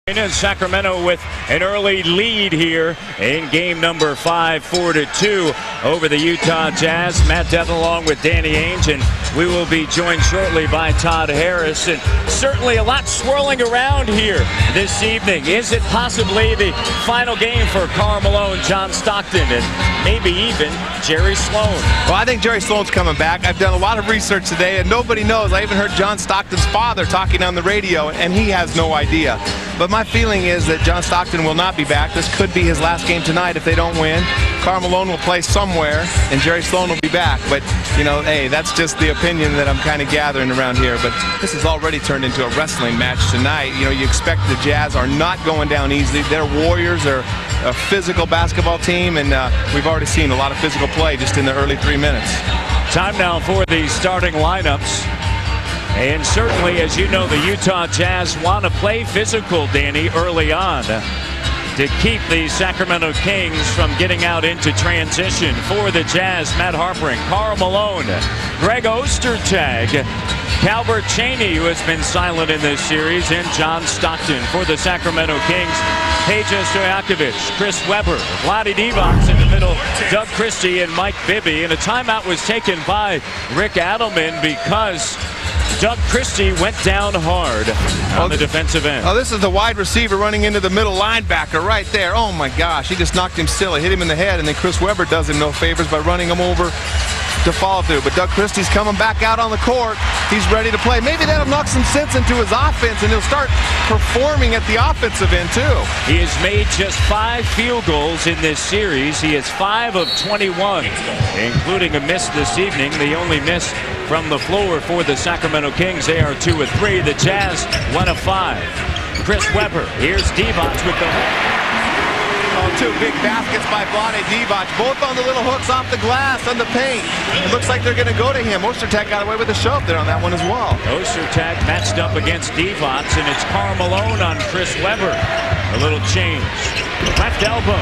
In Sacramento with an early lead here in game number 5, 4-2 over the Utah Jazz. Matt Devlin along with Danny Ainge, and we will be joined shortly by Todd Harris. And certainly a lot swirling around here this evening. Is it possibly the final game for Karl Malone, John Stockton, and maybe even Jerry Sloan? Well, I think Jerry Sloan's coming back. I've done a lot of research today, and nobody knows. I even heard John Stockton's father talking on the radio, and he has no idea. But my feeling is that John Stockton will not be back. This could be his last game tonight if they don't win. Karl Malone will play somewhere, and Jerry Sloan will be back. But, you know, hey, that's just the opinion that I'm kind of gathering around here. But this has already turned into a wrestling match tonight. You know, you expect the Jazz are not going down easily. They're warriors. They're a physical basketball team, and we've already seen a lot of physical play just in the early 3 minutes. Time now for the starting lineups. And certainly, as you know, the Utah Jazz want to play physical, Danny, early on to keep the Sacramento Kings from getting out into transition. For the Jazz, Matt Harpring, Karl Malone, Greg Ostertag, Calbert Chaney, who has been silent in this series, and John Stockton. For the Sacramento Kings, Peja Stojakovic, Chris Webber, Vlade Divac in the middle, Doug Christie and Mike Bibby. And a timeout was taken by Rick Adelman because Doug Christie went down hard on the defensive end. Oh, this is the wide receiver running into the middle linebacker right there. Oh, my gosh. He just knocked him silly, hit him in the head, and then Chris Webber does him no favors by running him over to follow through. But Doug Christie's coming back out on the court. He's ready to play. Maybe that'll knock some sense into his offense, and he'll start performing at the offensive end, too. He has made just 5 field goals in this series. He is 5 of 21, including a miss this evening. The only miss from the floor for the Sacramento Kings. They are 2 of 3. The Jazz 1 of 5. Chris Webber. Here's Divac with the hook. Oh, 2 big baskets by Vlade Divac, both on the little hooks off the glass on the paint. It looks like they're going to go to him. Ostertag got away with a shove there on that one as well. Ostertag matched up against Divac, and it's Karl Malone on Chris Webber. A little change. Left elbow.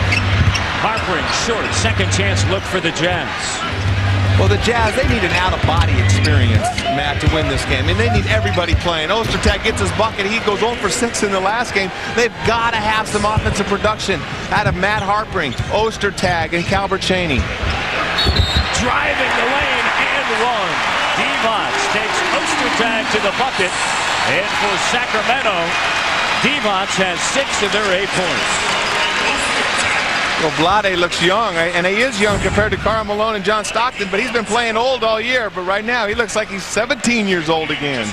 Harpring short. Second chance look for the Jazz. Well, the Jazz, they need an out-of-body experience, Matt, to win this game. And they need everybody playing. Ostertag gets his bucket. He goes 0 for 6 in the last game. They've got to have some offensive production out of Matt Harpring, Ostertag, and Calbert Chaney. Driving the lane and one. Divac takes Ostertag to the bucket. And for Sacramento, Divac has 6 of their 8 points. Well, Vlade looks young, and he is young compared to Karl Malone and John Stockton, but he's been playing old all year. But right now, he looks like he's 17 years old again.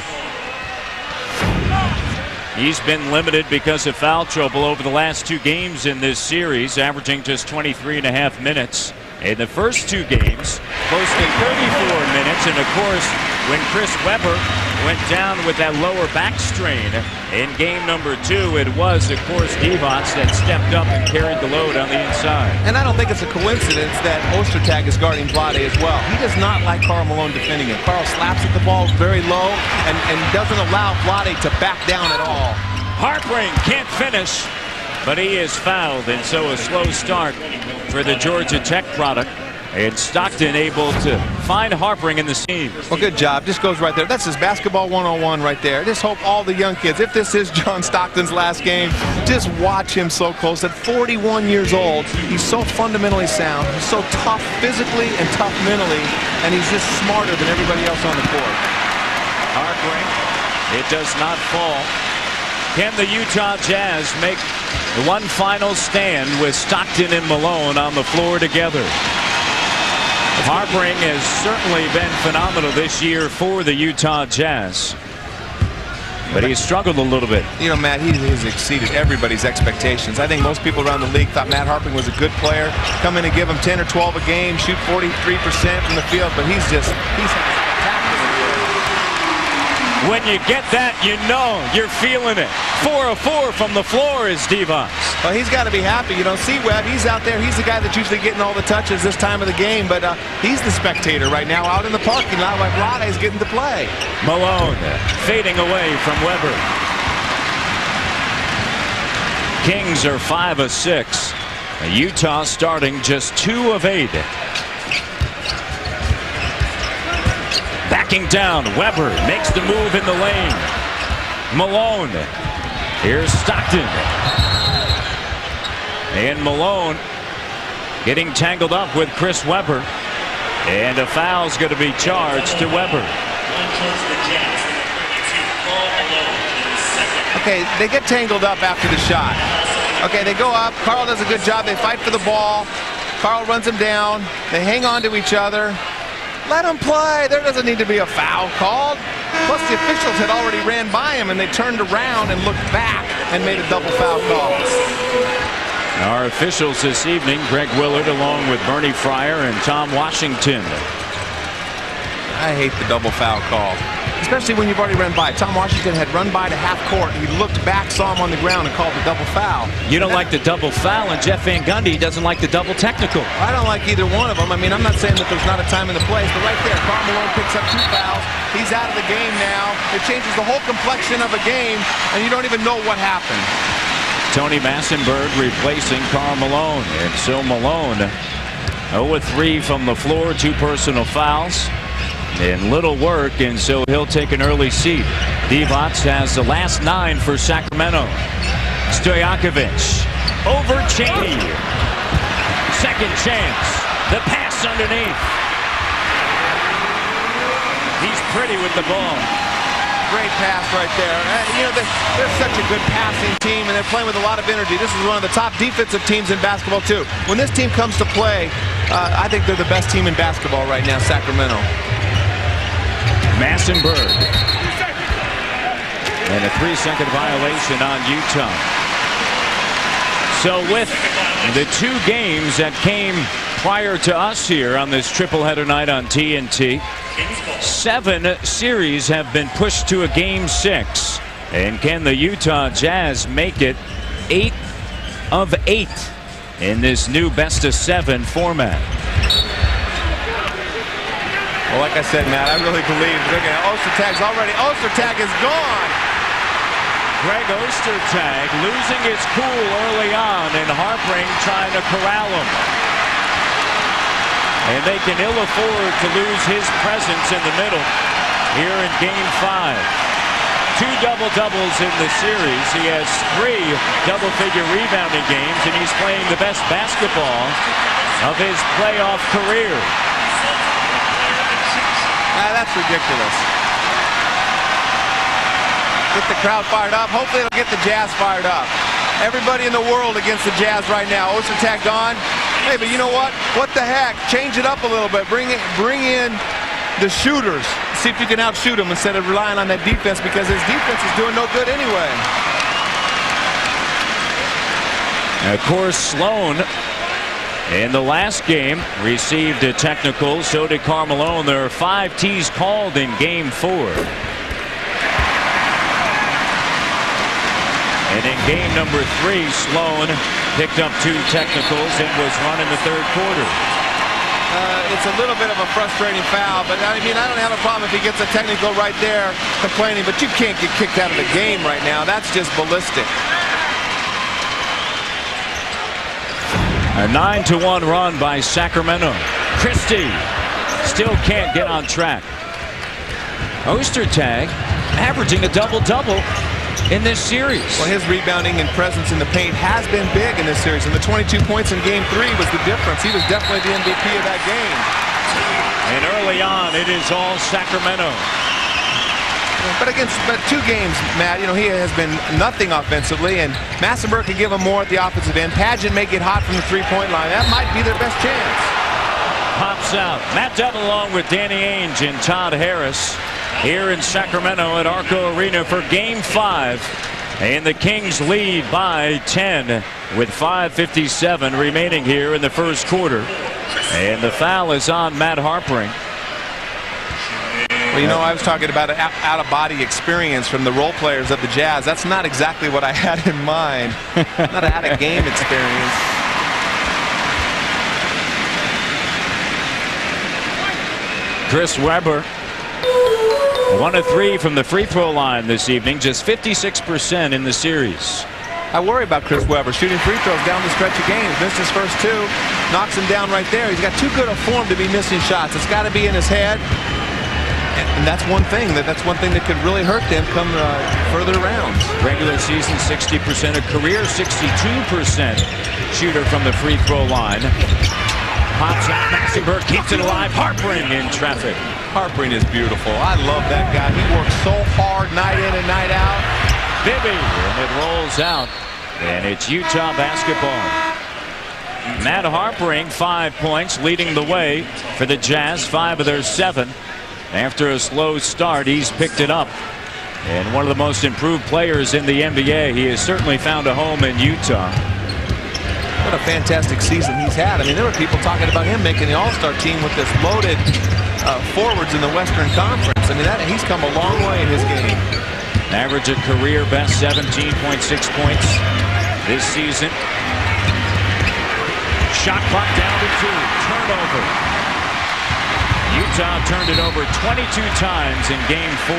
He's been limited because of foul trouble over the last 2 games in this series, averaging just 23.5 minutes. In the first 2 games, close to 34 minutes. And, of course, when Chris Webber went down with that lower back strain in game number 2, it was, of course, Divac that stepped up and carried the load on the inside. And I don't think it's a coincidence that Ostertag is guarding Vlade as well. He does not like Karl Malone defending him. Karl slaps at the ball very low and doesn't allow Vlade to back down at all. Harpring can't finish, but he is fouled, and so a slow start for the Georgia Tech product. And Stockton able to find Harpring in the seam. Well, good job. Just goes right there. That's his basketball 101 right there. Just hope all the young kids, if this is John Stockton's last game, just watch him so close. At 41 years old, he's so fundamentally sound. He's so tough physically and tough mentally, and he's just smarter than everybody else on the court. Harpring, it does not fall. Can the Utah Jazz make one final stand with Stockton and Malone on the floor together? Harpring has certainly been phenomenal this year for the Utah Jazz, but he's struggled a little bit. You know, Matt, he has exceeded everybody's expectations. I think most people around the league thought Matt Harpring was a good player. Come in and give him 10 or 12 a game, shoot 43% from the field, but he's had a spectacular year. When you get that, you know you're feeling it. 4 of 4 from the floor is Divac. Well, he's got to be happy. You know, C-Web, he's out there. He's the guy that's usually getting all the touches this time of the game, but he's the spectator right now out in the parking lot while Vlade's getting to play. Malone fading away from Webber. Kings are 5 of 6. Utah starting just 2 of 8. Backing down, Webber makes the move in the lane. Malone Here's Stockton. And Malone getting tangled up with Chris Webber. And a foul's going to be charged to Webber. Okay, they get tangled up after the shot. Okay, they go up. Carl does a good job. They fight for the ball. Carl runs him down. They hang on to each other. Let them play. There doesn't need to be a foul called. Plus, the officials had already ran by him, and they turned around and looked back and made a double foul call. Our officials this evening, Greg Willard along with Bernie Fryer and Tom Washington. I hate the double foul call, especially when you've already run by. Tom Washington had run by to half court. He looked back, saw him on the ground, and called the double foul. You don't like the double foul, and Jeff Van Gundy doesn't like the double technical. I don't like either one of them. I mean, I'm not saying that there's not a time in the place, but right there, Karl Malone picks up 2 fouls. He's out of the game now. It changes the whole complexion of a game, and you don't even know what happened. Tony Massenberg replacing Karl Malone, and so Malone 0-3 from the floor, 2 personal fouls. And little work, and so he'll take an early seat. Divac has the last 9 for Sacramento. Stojakovic over Cheney. Second chance. The pass underneath. He's pretty with the ball. Great pass right there. You know, they're such a good passing team, and they're playing with a lot of energy. This is one of the top defensive teams in basketball, too. When this team comes to play, I think they're the best team in basketball right now, Sacramento. Massenberg. And a 3-second violation on Utah. So with the 2 games that came prior to us here on this triple header night on TNT, 7 series have been pushed to a game 6. And can the Utah Jazz make it 8 of 8 in this new best-of-7 format? Well, like I said, Matt, I really believe they're going to. Ostertag's already. Ostertag is gone. Greg Ostertag losing his cool early on, and Harpring trying to corral him. And they can ill afford to lose his presence in the middle here in Game 5. 2 double-doubles in the series. He has 3 double-figure rebounding games, and he's playing the best basketball of his playoff career. That's ridiculous. Get the crowd fired up. Hopefully it'll get the Jazz fired up. Everybody in the world against the Jazz right now. Ostertag gone. Hey, but you know what? What the heck? Change it up a little bit. Bring in the shooters. See if you can outshoot them instead of relying on that defense, because his defense is doing no good anyway. Of course, Sloan in the last game received a technical. So did Karl Malone. There are 5 tees called in Game 4. And in game number 3, Sloan picked up 2 technicals and was run in the 3rd quarter. It's a little bit of a frustrating foul, but I mean, I don't have a problem if he gets a technical right there complaining, but you can't get kicked out of the game right now. That's just ballistic. A 9-1 run by Sacramento. Christie still can't get on track. Ostertag averaging a double-double in this series. Well, his rebounding and presence in the paint has been big in this series, and the 22 points in Game 3 was the difference. He was definitely the MVP of that game. And early on, it is all Sacramento. But 2 games, Matt, you know, he has been nothing offensively, and Massenberg could give him more at the offensive end. Padgett may get hot from the 3-point line. That might be their best chance. Pops out. Matt Devil along with Danny Ainge and Todd Harris here in Sacramento at Arco Arena for Game 5. And the Kings lead by 10 with 5:57 remaining here in the first quarter. And the foul is on Matt Harpring. Well, you know, I was talking about an out-of-body experience from the role players of the Jazz. That's not exactly what I had in mind. Not an out-of-game experience. Chris Webber, 1 of 3 from the free throw line this evening, just 56% in the series. I worry about Chris Webber shooting free throws down the stretch of games. Missed his first 2, knocks him down right there. He's got too good a form to be missing shots. It's got to be in his head. And that's one thing that could really hurt them come further rounds. Regular season 60% of career, 62% shooter from the free throw line. Pops out, Massenberg keeps it alive. Harpering in traffic. Harpering is beautiful. I love that guy. He works so hard night in and night out. Bibby, and it rolls out. And it's Utah basketball. Matt Harpering, 5 points, leading the way for the Jazz, 5 of their 7. After a slow start, he's picked it up. And one of the most improved players in the NBA. He has certainly found a home in Utah. What a fantastic season he's had. I mean, there were people talking about him making the All-Star team with this loaded forwards in the Western Conference. I mean, he's come a long way in his game. Average a career best 17.6 points this season. Shot clock down to 2. Turnover. Utah turned it over 22 times in game 4.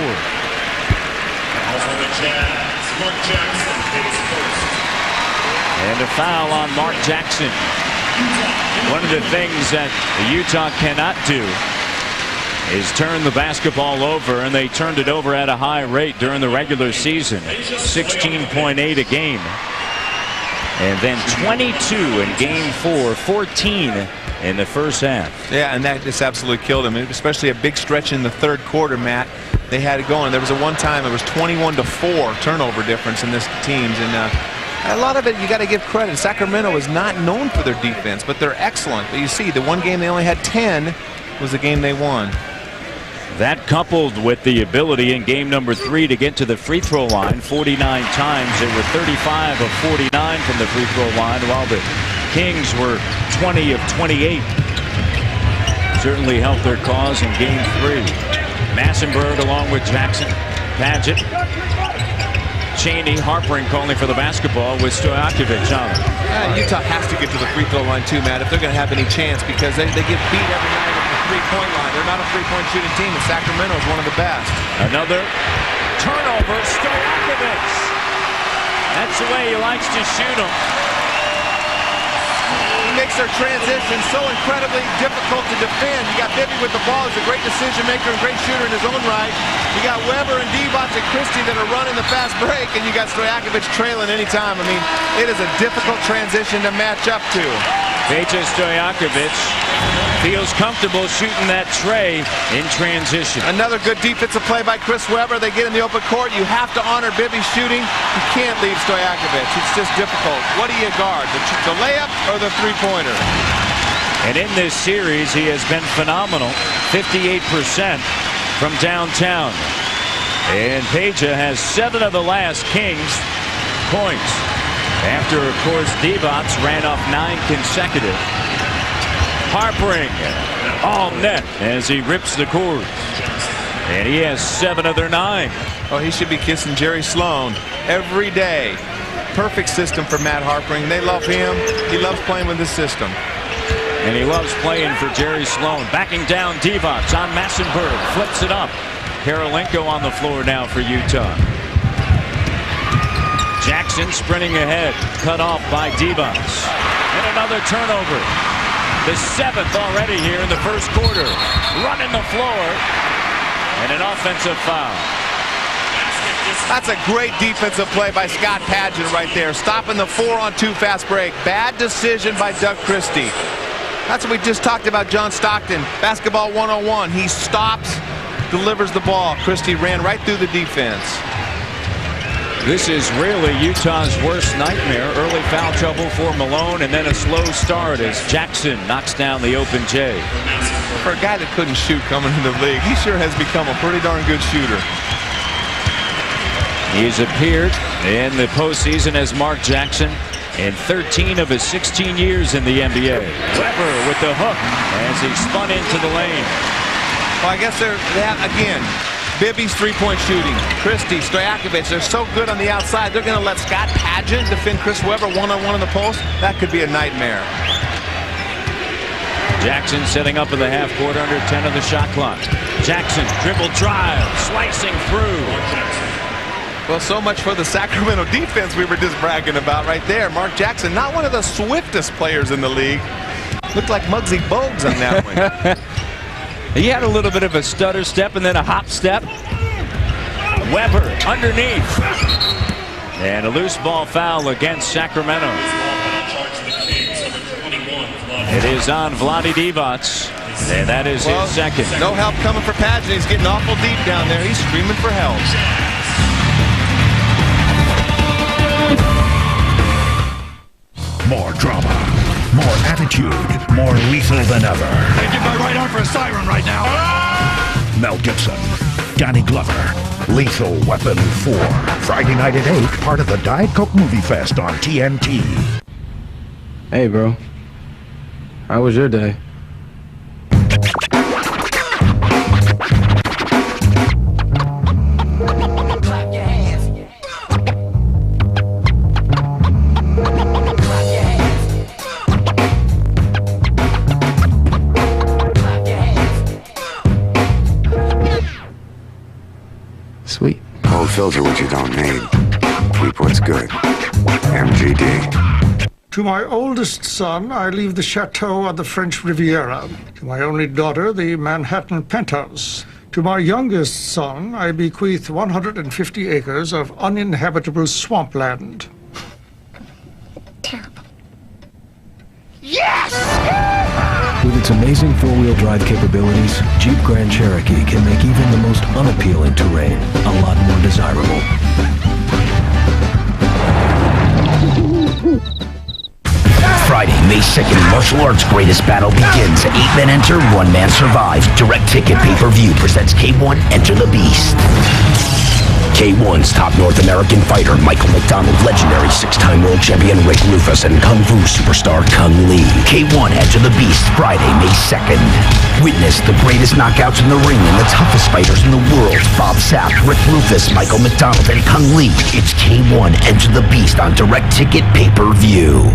And a foul on Mark Jackson. One of the things that Utah cannot do is turn the basketball over, and they turned it over at a high rate during the regular season. 16.8 a game. And then 22 in game 4, 14 in the first half. Yeah, and that just absolutely killed him, especially a big stretch in the third quarter, Matt. They had it going. There was one time it was 21-4 turnover difference in this teams, and a lot of it you got to give credit. Sacramento is not known for their defense, but they're excellent. But you see, the one game they only had 10 was the game they won. That coupled with the ability in game number 3 to get to the free throw line 49 times. They were 35 of 49 from the free throw line, while the Kings were 20 of 28. Certainly helped their cause in game 3. Massenberg along with Jackson, Padgett, Chaney, Harpering calling for the basketball with Stojakovic on it. Utah has to get to the free throw line too, Matt, if they're going to have any chance, because they get beat every night at the three-point line. They're not a three-point shooting team, and Sacramento is one of the best. Another turnover, Stojakovic. That's the way he likes to shoot them. He makes their transition so incredibly difficult to defend. You got Bibby with the ball. He's a great decision maker and great shooter in his own right. You got Weber and Divac and Christie that are running the fast break, and you got Stojakovic trailing anytime. I mean, it is a difficult transition to match up to. Peja Stojakovic feels comfortable shooting that tray in transition. Another good defensive play by Chris Weber. They get in the open court. You have to honor Bibby's shooting. You can't leave Stojakovic. It's just difficult. What do you guard? The layup or the three-pointer? And in this series, he has been phenomenal. 58% from downtown. And Peja has 7 of the last Kings points. After, of course, Divac ran off 9 consecutive. Harpering all net as he rips the cord. And he has 7 of their 9. Oh, he should be kissing Jerry Sloan every day. Perfect system for Matt Harpering. They love him. He loves playing with this system. And he loves playing for Jerry Sloan. Backing down Divac on Massenberg. Flips it up. Karolinko on the floor now for Utah. Jackson sprinting ahead. Cut off by Divac. And another turnover. The 7th already here in the first quarter. Running the floor. And an offensive foul. That's a great defensive play by Scott Padgett right there. Stopping the 4-on-2 fast break. Bad decision by Doug Christie. That's what we just talked about, John Stockton. Basketball 101. He stops, delivers the ball. Christie ran right through the defense. This is really Utah's worst nightmare. Early foul trouble for Malone, and then a slow start as Jackson knocks down the open J. For a guy that couldn't shoot coming into the league, he sure has become a pretty darn good shooter. He's appeared in the postseason as Mark Jackson in 13 of his 16 years in the NBA. Weber with the hook as he spun into the lane. Well, I guess they're that again. Bibby's three-point shooting. Christie, Stojakovic, they're so good on the outside. They're going to let Scott Padgett defend Chris Weber one-on-one in the post. That could be a nightmare. Jackson setting up in the half court under 10 of the shot clock. Jackson dribble drive, slicing through. Well, so much for the Sacramento defense we were just bragging about right there. Mark Jackson, not one of the swiftest players in the league. Looked like Muggsy Bogues on that one. He had a little bit of a stutter step and then a hop step. Weber underneath. And a loose ball foul against Sacramento. It is on Vlade Divac. And that is his second. No help coming for Padgett. He's getting awful deep down there. He's screaming for help. More drama, more attitude, more lethal than ever. I give my right arm for a siren right now. Mel Gibson, Danny Glover, Lethal Weapon 4. Friday night at 8, part of the Diet Coke Movie Fest on TNT. Hey, bro. How was your day? Sweet. Cold filter what you don't need. Keep what's good. MGD. To my oldest son, I leave the chateau on the French Riviera. To my only daughter, the Manhattan penthouse. To my youngest son, I bequeath 150 acres of uninhabitable swampland. Terrible. With its amazing four-wheel drive capabilities, Jeep Grand Cherokee can make even the most unappealing terrain a lot more desirable. Friday, May 2nd, martial arts greatest battle begins. 8 men enter, 1 man survives. Direct ticket pay-per-view presents K1 Enter the Beast. K1's top North American fighter, Michael McDonald, legendary 6-time world champion Rick Rufus, and Kung Fu superstar Kung Lee. K1 Enter the Beast, Friday, May 2nd. Witness the greatest knockouts in the ring and the toughest fighters in the world. Bob Sapp, Rick Rufus, Michael McDonald, and Kung Lee. It's K1 Enter the Beast on direct ticket pay-per-view.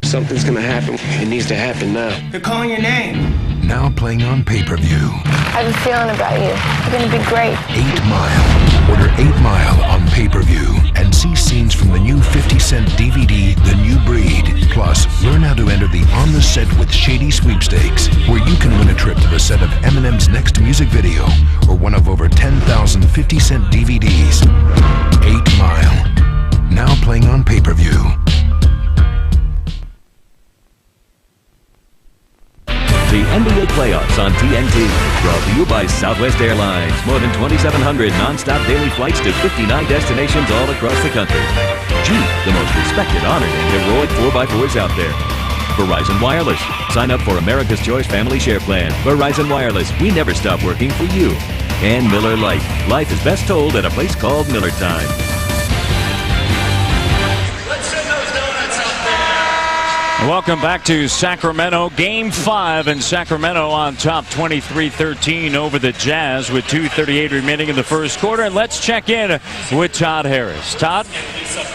Something's gonna happen. It needs to happen now. They're calling your name. Now playing on pay-per-view. I have a feeling about you. You're gonna be great. 8 Mile. Order 8 Mile on pay-per-view and see scenes from the new 50-cent DVD, The New Breed. Plus, learn how to enter the On the Set with Shady sweepstakes, where you can win a trip to the set of Eminem's next music video or one of over 10,000 50-cent DVDs. 8 Mile. Now playing on pay-per-view. The NBA playoffs on TNT, brought to you by Southwest Airlines. More than 2,700 non-stop daily flights to 59 destinations all across the country. Jeep, the most respected, honored, and heroic 4x4s out there. Verizon Wireless. Sign up for America's Choice Family Share Plan. Verizon Wireless, we never stop working for you. And Miller Lite. Life is best told at a place called Miller Time. Welcome back to Sacramento. Game 5 in Sacramento on top 23-13 over the Jazz with 2:38 remaining in the first quarter. And let's check in with Todd Harris. Todd?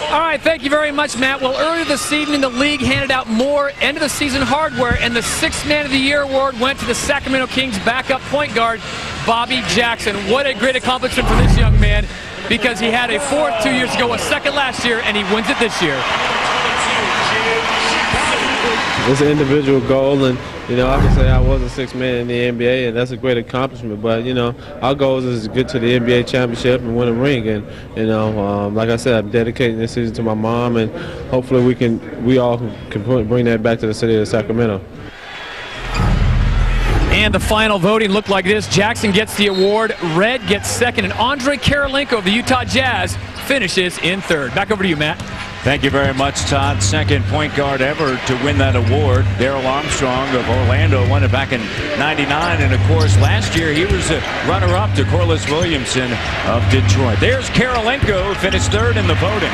All right, thank you very much, Matt. Well, earlier this evening, the league handed out more end-of-the-season hardware, and the 6th Man of the Year award went to the Sacramento Kings backup point guard, Bobby Jackson. What a great accomplishment for this young man, because he had a 4th 2 years ago, a 2nd last year, and he wins it this year. It's an individual goal, and I can say I was a 6th man in the NBA, and that's a great accomplishment. But our goal is to get to the NBA championship and win a ring. And like I said, I'm dedicating this season to my mom, and hopefully we all can bring that back to the city of Sacramento. And the final voting looked like this. Jackson gets the award, Red gets 2nd, and Andre Karolinko of the Utah Jazz finishes in 3rd. Back over to you, Matt. Thank you very much, Todd. 2nd point guard ever to win that award. Darrell Armstrong of Orlando won it back in '99. And, of course, last year he was a runner-up to Corliss Williamson of Detroit. There's Karolinko, who finished 3rd in the voting.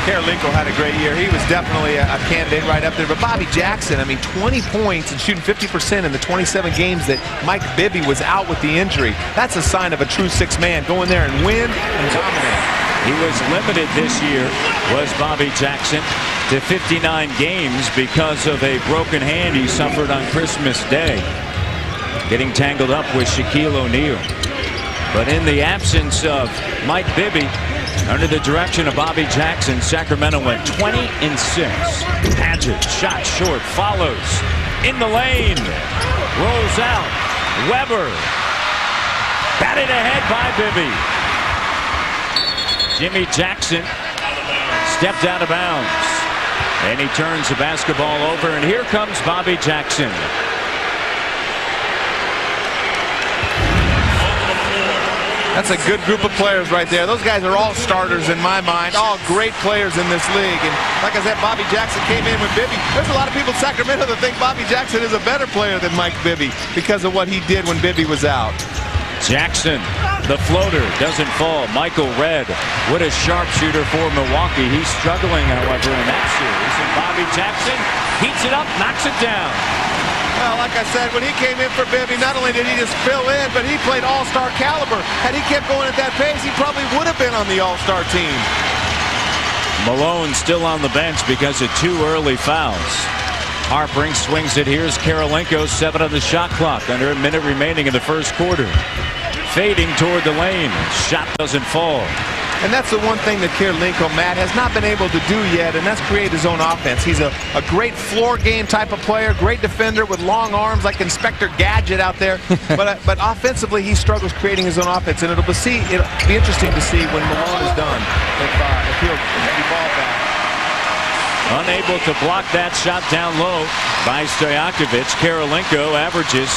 Karolinko had a great year. He was definitely a candidate right up there. But Bobby Jackson, 20 points and shooting 50% in the 27 games that Mike Bibby was out with the injury. That's a sign of a true 6th man. Go in there and win and dominate. He was limited this year, was Bobby Jackson, to 59 games because of a broken hand he suffered on Christmas Day, getting tangled up with Shaquille O'Neal. But in the absence of Mike Bibby, under the direction of Bobby Jackson, Sacramento went 20-6. Padgett, shot short, follows in the lane, rolls out. Weber. Batted ahead by Bibby. Jimmy Jackson stepped out of bounds. And he turns the basketball over, and here comes Bobby Jackson. That's a good group of players right there. Those guys are all starters in my mind, all great players in this league. And like I said, Bobby Jackson came in with Bibby. There's a lot of people in Sacramento that think Bobby Jackson is a better player than Mike Bibby because of what he did when Bibby was out. Jackson, the floater, doesn't fall. Michael Redd, what a sharpshooter for Milwaukee. He's struggling, however, in that series. And Bobby Jackson heats it up, knocks it down. Well, like I said, when he came in for Bibby, not only did he just fill in, but he played all-star caliber. Had he kept going at that pace, he probably would have been on the all-star team. Malone still on the bench because of 2 early fouls. Harpring swings it. Here's Karolinko, 7 on the shot clock. Under a minute remaining in the first quarter. Fading toward the lane. Shot doesn't fall. And that's the one thing that Karolinko, Matt, has not been able to do yet, and that's create his own offense. He's a great floor game type of player, great defender with long arms like Inspector Gadget out there. but offensively, he struggles creating his own offense, and it'll be interesting to see when Malone is done if he'll evolve that. Unable to block that shot down low by Stojakovic. Karolinko averages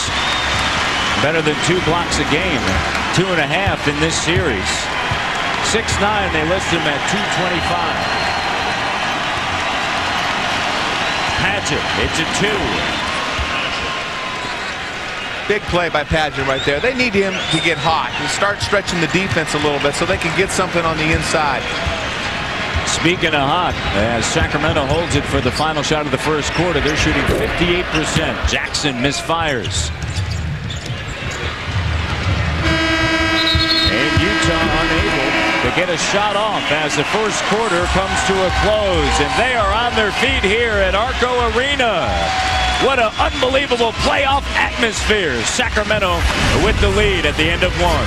better than 2 blocks a game, 2.5 in this series. 6'9", they list him at 225. Padgett, it's a 2. Big play by Padgett right there. They need him to get hot and start stretching the defense a little bit so they can get something on the inside. Speaking of hot, as Sacramento holds it for the final shot of the first quarter, they're shooting 58%. Jackson misfires. And Utah unable to get a shot off as the first quarter comes to a close. And they are on their feet here at Arco Arena. What an unbelievable playoff atmosphere. Sacramento with the lead at the end of 1.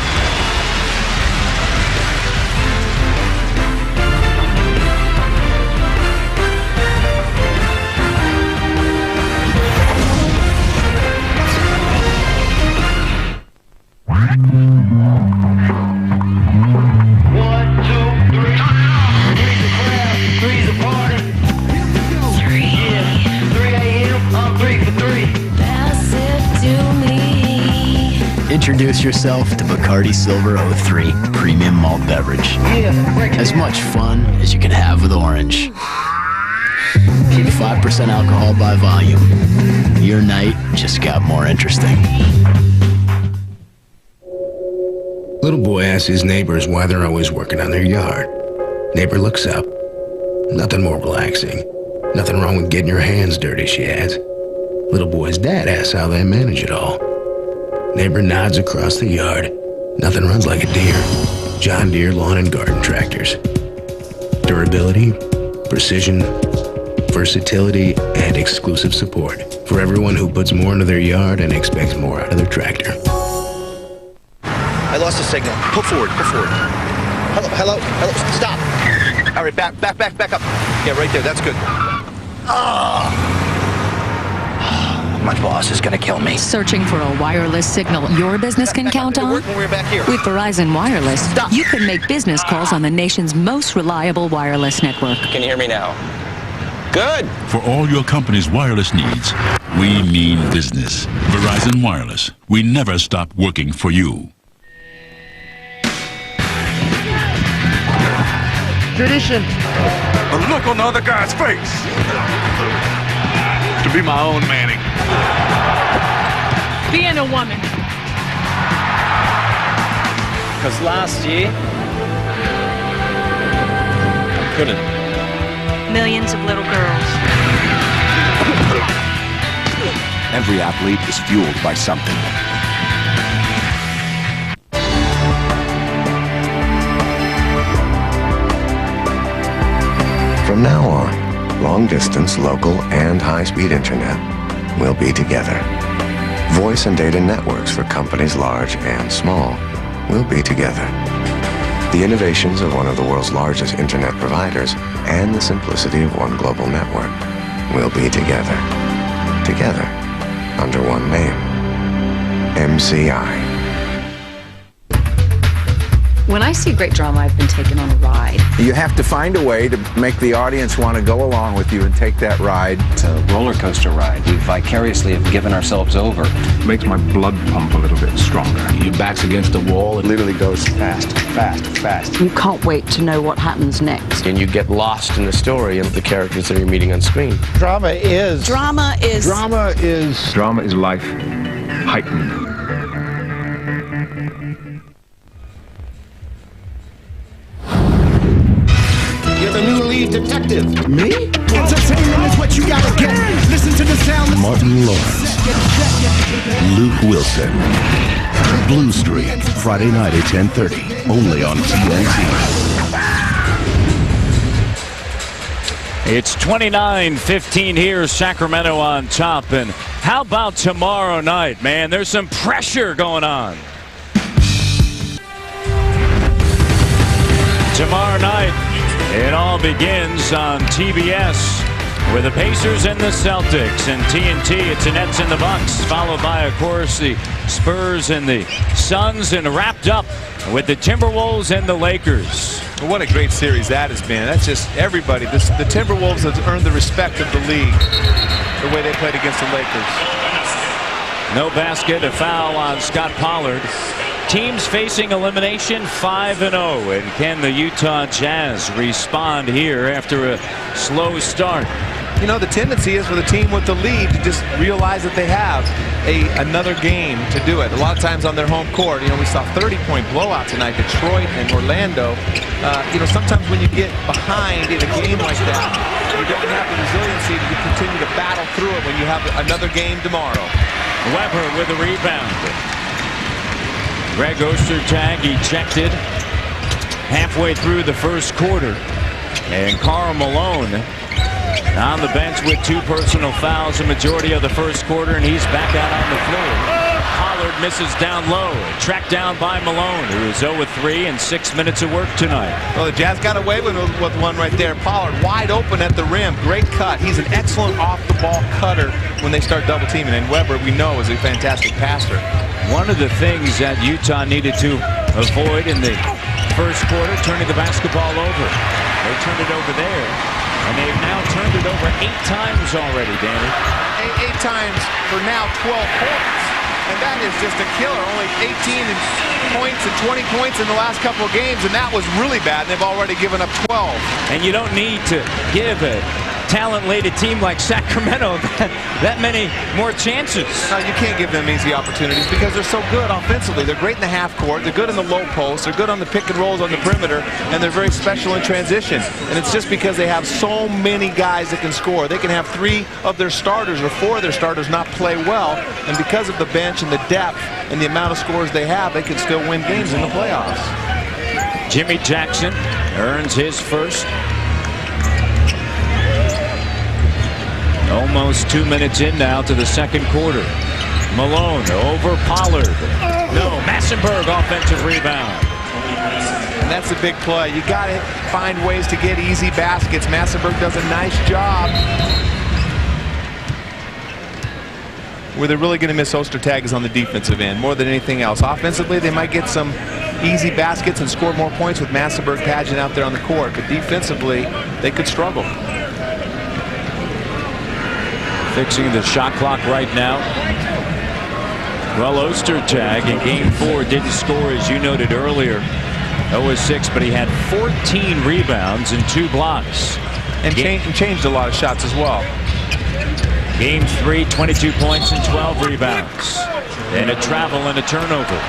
Introduce yourself to Bacardi Silver 03 Premium Malt Beverage. As much fun as you can have with orange. 5% alcohol by volume. Your night just got more interesting. Little boy asks his neighbors why they're always working on their yard. Neighbor looks up. Nothing more relaxing. Nothing wrong with getting your hands dirty, she adds. Little boy's dad asks how they manage it all. Neighbor nods across the yard. Nothing runs like a deer. John Deere lawn and garden tractors. Durability, precision, versatility, and exclusive support for everyone who puts more into their yard and expects more out of their tractor. I lost the signal. Pull forward, pull forward. Hello, stop. All right, back up. Yeah, right there, that's good. My boss is gonna kill me. Searching for a wireless signal your business can count on? We're back here. With Verizon Wireless, you can make business calls on the nation's most reliable wireless network. Can you hear me now? Good. For all your company's wireless needs, we mean business. Verizon Wireless. We never stop working for you. Tradition. A look on the other guy's face. To be my own Manning. Being a woman. Because last year, I couldn't. Millions of little girls. Every athlete is fueled by something. From now on, long-distance, local, and high-speed internet will be together. Voice and data networks for companies large and small will be together. The innovations of one of the world's largest internet providers and the simplicity of one global network will be together. Together, under one name. MCI. When I see great drama, I've been taken on a ride. You have to find a way to make the audience want to go along with you and take that ride. It's a roller coaster ride. We vicariously have given ourselves over. It makes my blood pump a little bit stronger. Your back's against the wall. It literally goes fast, fast, fast. You can't wait to know what happens next. And you get lost in the story of the characters that you're meeting on screen. Drama is life heightened. You're the new lead detective. Me? Entertainment is what you gotta get. Listen to the sound. Martin Lawrence, Luke Wilson, Blue Streak, Friday night at 10:30, only on TNT. It's 29-15 here, Sacramento on top. And how about tomorrow night, man? There's some pressure going on. Tomorrow night, it all begins on TBS with the Pacers and the Celtics. And TNT, it's the Nets and the Bucks, followed by, of course, the Spurs and the Suns, and wrapped up with the Timberwolves and the Lakers. Well, what a great series that has been. That's just everybody. The Timberwolves have earned the respect of the league, the way they played against the Lakers. No basket, a foul on Scott Pollard. Teams facing elimination 5-0. And can the Utah Jazz respond here after a slow start? You know, the tendency is for the team with the lead to just realize that they have another game to do it. A lot of times on their home court, you know, we saw 30-point blowout tonight, Detroit and Orlando. You know, sometimes when you get behind in a game like that, you don't have the resiliency to continue to battle through it when you have another game tomorrow. Weber with a rebound. Greg Ostertag, he checked it halfway through the first quarter. And Karl Malone on the bench with 2 personal fouls the majority of the first quarter, and he's back out on the floor. Pollard misses down low, tracked down by Malone, who is 0-3 in 6 minutes of work tonight. Well, the Jazz got away with one right there. Pollard wide open at the rim. Great cut. He's an excellent off-the-ball cutter when they start double-teaming. And Weber, we know, is a fantastic passer. One of the things that Utah needed to avoid in the first quarter, turning the basketball over. They turned it over there, and they've now turned it over 8 times already, Danny. 8 times for now 12 points. And that is just a killer. Only 18 points and 20 points in the last couple of games, and that was really bad. They've already given up 12. And you don't need to give a talent-laden team like Sacramento that many more chances. No, you can't give them easy opportunities because they're so good offensively. They're great in the half court. They're good in the low post. They're good on the pick and rolls on the perimeter, and they're very special in transition. And it's just because they have so many guys that can score. They can have 3 of their starters or 4 of their starters not play well, and because of the bench and the depth and the amount of scores they have, they can still win games in the playoffs. Jimmy Jackson earns his first. Almost 2 minutes in now to the second quarter. Malone over Pollard. No, Massenberg offensive rebound. And that's a big play. You got to find ways to get easy baskets. Massenberg does a nice job. Where they're really going to miss Ostertag is on the defensive end more than anything else. Offensively, they might get some easy baskets and score more points with Massenberg pageant out there on the court. But defensively, they could struggle. Fixing the shot clock right now. Well, Ostertag in game 4 didn't score, as you noted earlier. 0-6, but he had 14 rebounds and 2 blocks. And changed a lot of shots as well. Game 3, 22 points and 12 rebounds. And a travel and a turnover.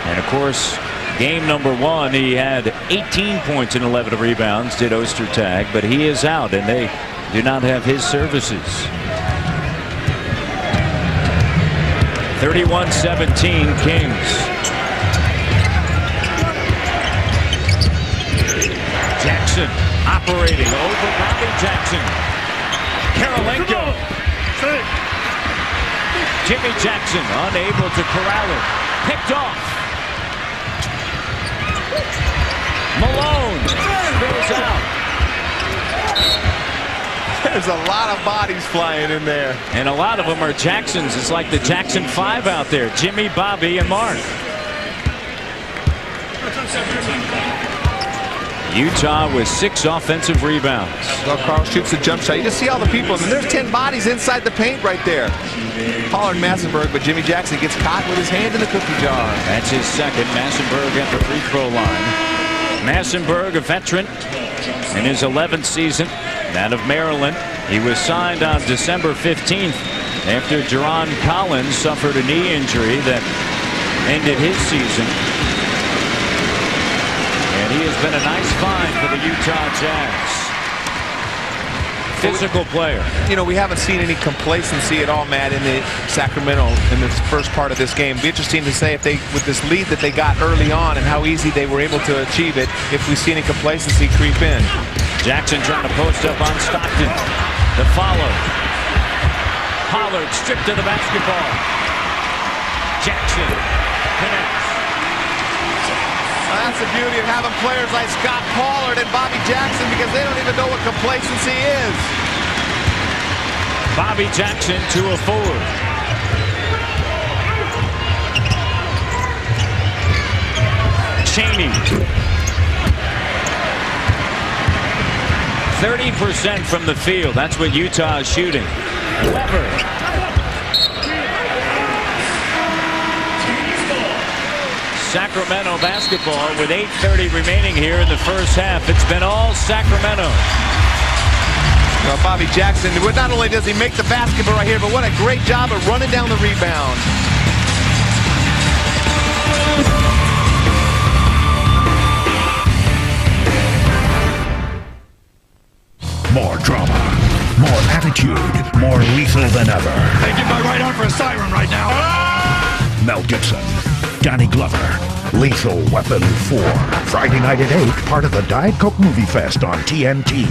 And of course, game number 1, he had 18 points and 11 rebounds, did Ostertag, but he is out, and they do not have his services. 31-17 Kings. Jackson operating over Bobby Jackson. Karolinko. Jimmy Jackson unable to corral it. Picked off. Malone goes out. There's a lot of bodies flying in there. And a lot of them are Jacksons. It's like the Jackson 5 out there. Jimmy, Bobby, and Mark. Utah with 6 offensive rebounds. Well, Carl shoots the jump shot. You just see all the people. I mean, there's 10 bodies inside the paint right there. Pollard and Massenberg, but Jimmy Jackson gets caught with his hand in the cookie jar. That's his second. Massenberg at the free throw line. Massenberg, a veteran in his 11th season, that of Maryland. He was signed on December 15th after Jerron Collins suffered a knee injury that ended his season. And he has been a nice find for the Utah Jazz. Physical player. You know, we haven't seen any complacency at all, Matt, in the Sacramento in this first part of this game. It'd be interesting to say if they, with this lead that they got early on and how easy they were able to achieve it, if we see any complacency creep in. Jackson trying to post up on Stockton. The follow. Pollard stripped to the basketball. Jackson connects. That's the beauty of having players like Scott Pollard and Bobby Jackson, because they don't even know what complacency is. Bobby Jackson to a forward. Chaney. 30% from the field. That's what Utah is shooting. Weber. Sacramento basketball with 8:30 remaining here in the first half. It's been all Sacramento. Well, Bobby Jackson, not only does he make the basketball right here, but what a great job of running down the rebound. More drama, more attitude, more lethal than ever. Taking my right arm for a siren right now. Mel Gibson, Danny Glover, Lethal Weapon 4. Friday night at 8, part of the Diet Coke Movie Fest on TNT.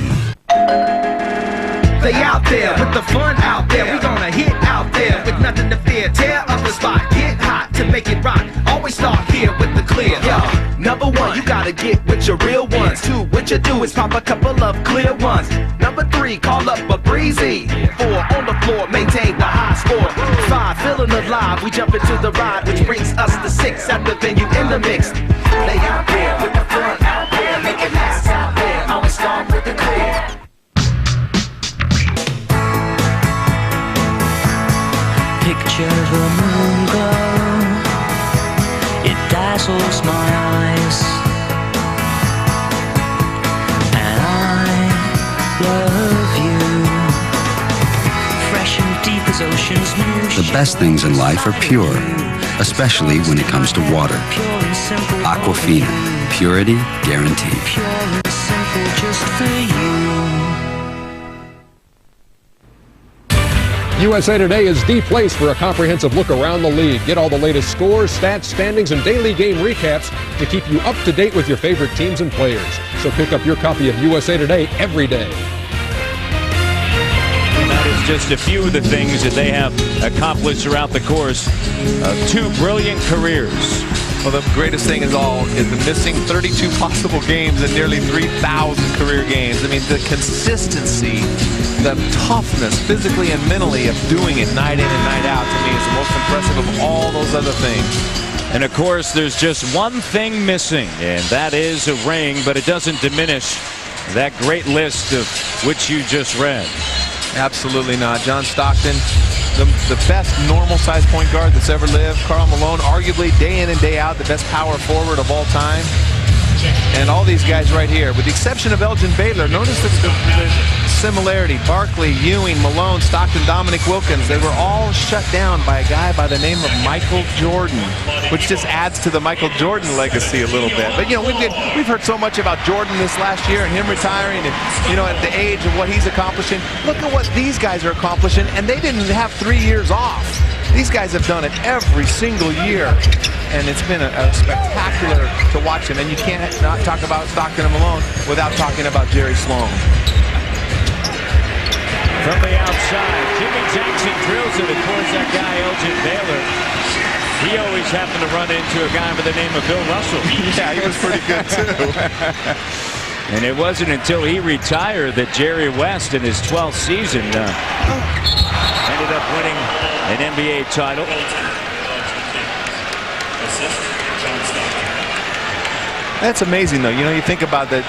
They out there with the fun out there. We gonna hit out there with nothing to fear. Tear up the spot, get hot to make it rock. Always start here with the clear. Yo, number 1, you gotta get with your real ones. 2, what you do is pop a couple of clear ones. Number 3, call up a breezy. 4, on the floor, maintain the high score. 5, feeling alive, we jump into the ride, which brings us to 6 at the venue in the mix. They out there with the fun out there, make it last out there. Always start with the clear. Picture the moon glow, it dazzles my eyes, and I love you, fresh and deep as ocean's new. The best things in life are pure, especially when it comes to water. Aquafina, purity guaranteed. Pure and simple just for you. USA Today is the place for a comprehensive look around the league. Get all the latest scores, stats, standings, and daily game recaps to keep you up to date with your favorite teams and players. So pick up your copy of USA Today every day. And that is just a few of the things that they have accomplished throughout the course of 2 brilliant careers. Well, the greatest thing is the missing 32 possible games and nearly 3,000 career games. I mean, the consistency, the toughness, physically and mentally, of doing it night in and night out, to me, is the most impressive of all those other things. And of course, there's just one thing missing, and that is a ring, but it doesn't diminish that great list of which you just read. Absolutely not. John Stockton, the best normal-sized point guard that's ever lived. Karl Malone, arguably day in and day out, the best power forward of all time. And all these guys right here, with the exception of Elgin Baylor, notice the similarity. Barkley, Ewing, Malone, Stockton, Dominic Wilkins, they were all shut down by a guy by the name of Michael Jordan, which just adds to the Michael Jordan legacy a little bit. But, you know, we've heard so much about Jordan this last year and him retiring and, you know, at the age of what he's accomplishing. Look at what these guys are accomplishing, and they didn't have 3 years off. These guys have done it every single year, and it's been a spectacular to watch them. And you can't not talk about Stockton and Malone without talking about Jerry Sloan. From the outside, Jimmy Jackson drills it. Of course, that guy, Elgin Baylor, he always happened to run into a guy by the name of Bill Russell. Yeah, he was pretty good, too. And it wasn't until he retired that Jerry West in his 12th season ended up winning an NBA title. That's amazing, though. You know, you think about the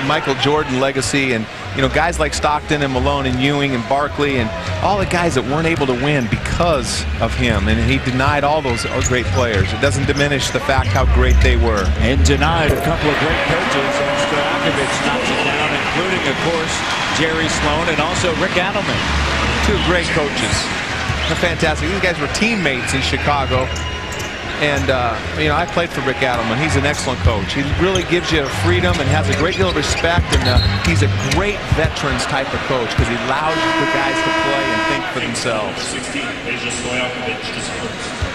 Michael Jordan legacy and, you know, guys like Stockton and Malone and Ewing and Barkley and all the guys that weren't able to win because of him. And he denied all those great players. It doesn't diminish the fact how great they were. And denied a couple of great coaches. And Stojakovic knocks it down, including, of course, Jerry Sloan and also Rick Adelman. Two great coaches. They're fantastic. These guys were teammates in Chicago. And, you know, I played for Rick Adelman. He's an excellent coach. He really gives you freedom and has a great deal of respect. And he's a great veterans type of coach because he allows the guys to play and think for themselves.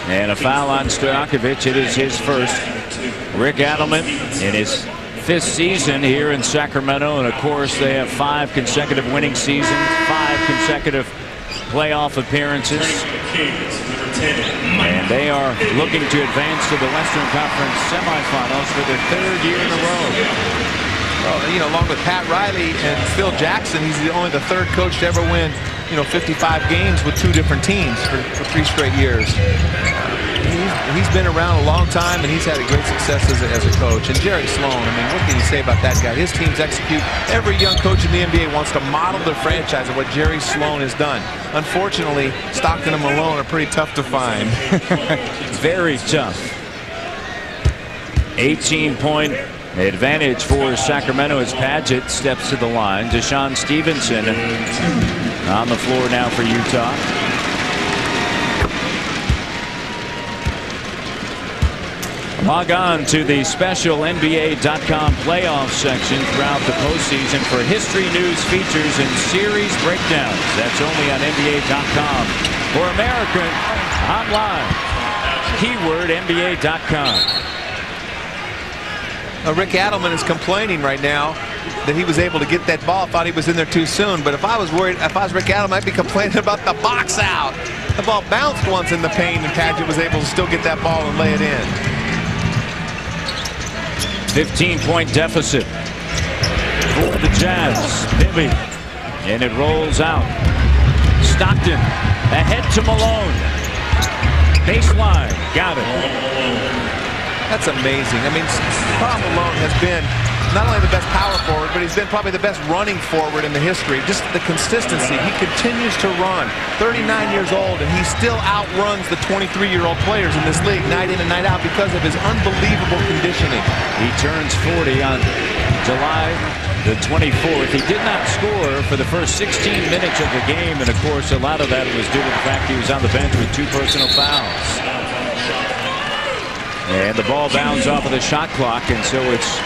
And a foul on Stojakovic. It is his first. Rick Adelman in his 5th season here in Sacramento. And, of course, they have 5 consecutive winning seasons, 5 consecutive playoff appearances. And they are looking to advance to the Western Conference semifinals for their 3rd year in a row. Well, you know, along with Pat Riley and Phil Jackson, he's only the 3rd coach to ever win, you know, 55 games with 2 different teams for 3 straight years. He's been around a long time, and he's had a great success as a coach. And Jerry Sloan, I mean, what can you say about that guy? His teams execute. Every young coach in the NBA wants to model their franchise of what Jerry Sloan has done. Unfortunately, Stockton and Malone are pretty tough to find. Very tough. 18-point advantage for Sacramento as Padgett steps to the line. Deshaun Stevenson on the floor now for Utah. Log on to the special NBA.com playoff section throughout the postseason for history, news, features, and series breakdowns. That's only on NBA.com or American online. Keyword NBA.com. Rick Adelman is complaining right now that he was able to get that ball. Thought he was in there too soon. But if I was Rick Adelman, I'd be complaining about the box out. The ball bounced once in the paint, and Padgett was able to still get that ball and lay it in. 15-point deficit for the Jazz. Bibby, and it rolls out. Stockton ahead to Malone. Baseline, got it. That's amazing. I mean, Karl Malone has been not only the best power forward, but he's been probably the best running forward in the history. Just the consistency. He continues to run. 39 years old, and he still outruns the 23-year-old players in this league night in and night out because of his unbelievable conditioning. He turns 40 on July the 24th. He did not score for the first 16 minutes of the game, and of course a lot of that was due to the fact he was on the bench with 2 personal fouls. And the ball bounds off of the shot clock, and so it's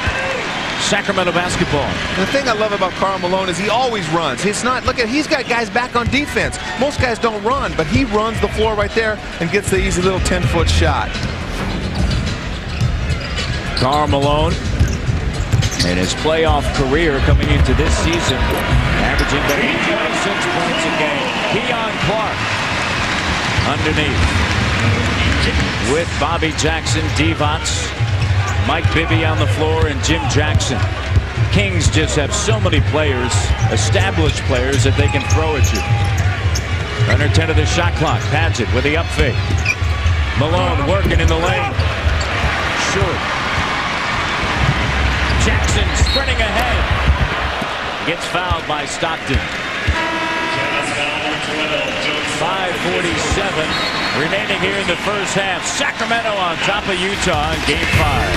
Sacramento basketball. And the thing I love about Karl Malone is he always runs. He's got guys back on defense. Most guys don't run, but he runs the floor right there and gets the easy little 10-foot shot. Karl Malone in his playoff career coming into this season, averaging about 26 points a game. Keon Clark underneath with Bobby Jackson, Divac, Mike Bibby on the floor, and Jim Jackson. Kings just have so many players, established players, that they can throw at you. Under 10 of the shot clock. Padgett with the up fake. Malone working in the lane. Short. Jackson sprinting ahead. Gets fouled by Stockton. 5:47 remaining here in the first half. Sacramento on top of Utah in Game 5.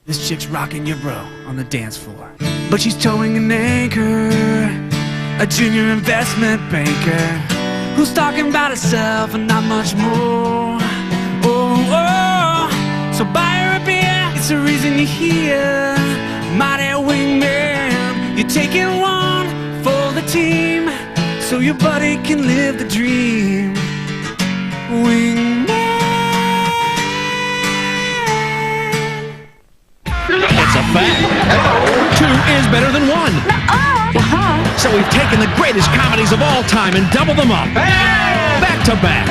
This chick's rocking your bro on the dance floor, but she's towing an anchor, a junior investment banker who's talking about herself and not much more. Oh, so buy her a beer, it's the reason you're here. Mighty wingman, you're taking one for the team, so your buddy can live the dream. Wingman. It's a fact. 2 is better than 1. So we've taken the greatest comedies of all time and doubled them up. Back to back.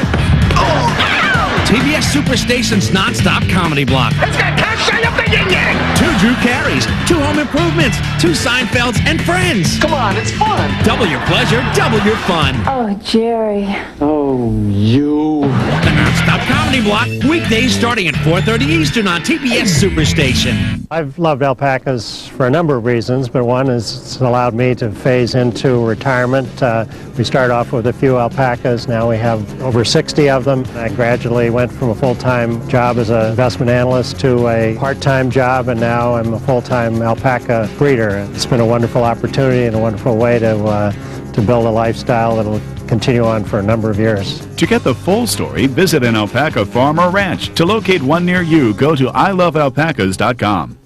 TBS Superstation's non-stop comedy block. It's got cash up the yin-yang. 2 Drew Carey's, 2 Home Improvements, 2 Seinfelds, and Friends. Come on, it's fun. Double your pleasure, double your fun. Oh, Jerry. Oh, you. The non-stop comedy block, weekdays starting at 4:30 Eastern on TBS Superstation. I've loved alpacas for a number of reasons, but one is it's allowed me to phase into retirement. We started off with a few alpacas. Now we have over 60 of them. I gradually went from a full-time job as an investment analyst to a part-time job, and now I'm a full-time alpaca breeder. It's been a wonderful opportunity and a wonderful way to build a lifestyle that will continue on for a number of years. To get the full story, visit an alpaca farm or ranch. To locate one near you, go to ilovealpacas.com.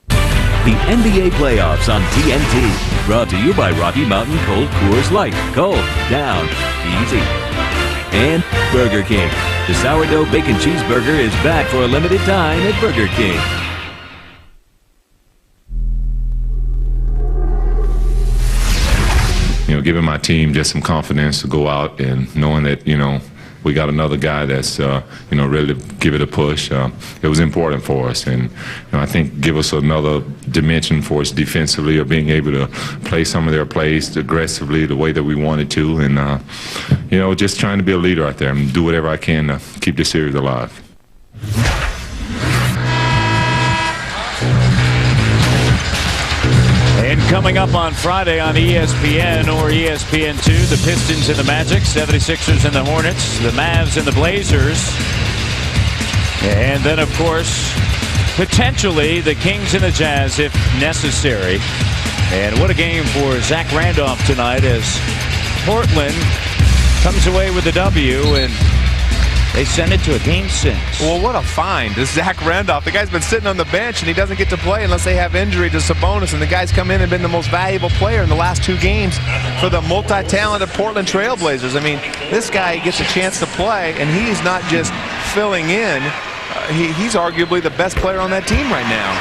The NBA playoffs on TNT. Brought to you by Rocky Mountain Cold Coors Light. Cold, down, easy. And Burger King. The sourdough bacon cheeseburger is back for a limited time at Burger King. You know, giving my team just some confidence to go out and knowing that, you know, we got another guy that's, you know, ready to give it a push. It was important for us, and you know, I think give us another dimension for us defensively of being able to play some of their plays aggressively the way that we wanted to, and you know, just trying to be a leader out there and do whatever I can to keep this series alive. And coming up on Friday on ESPN or ESPN2, the Pistons and the Magic, 76ers and the Hornets, the Mavs and the Blazers, and then, of course, potentially the Kings and the Jazz if necessary. And what a game for Zach Randolph tonight as Portland comes away with a W, and they send it to a Game 6. Well, what a find. This Zach Randolph. The guy's been sitting on the bench, and he doesn't get to play unless they have injury to Sabonis. And the guy's come in and been the most valuable player in the last 2 games for the multi-talented Portland Trailblazers. I mean, this guy gets a chance to play, and he's not just filling in. He's arguably the best player on that team right now.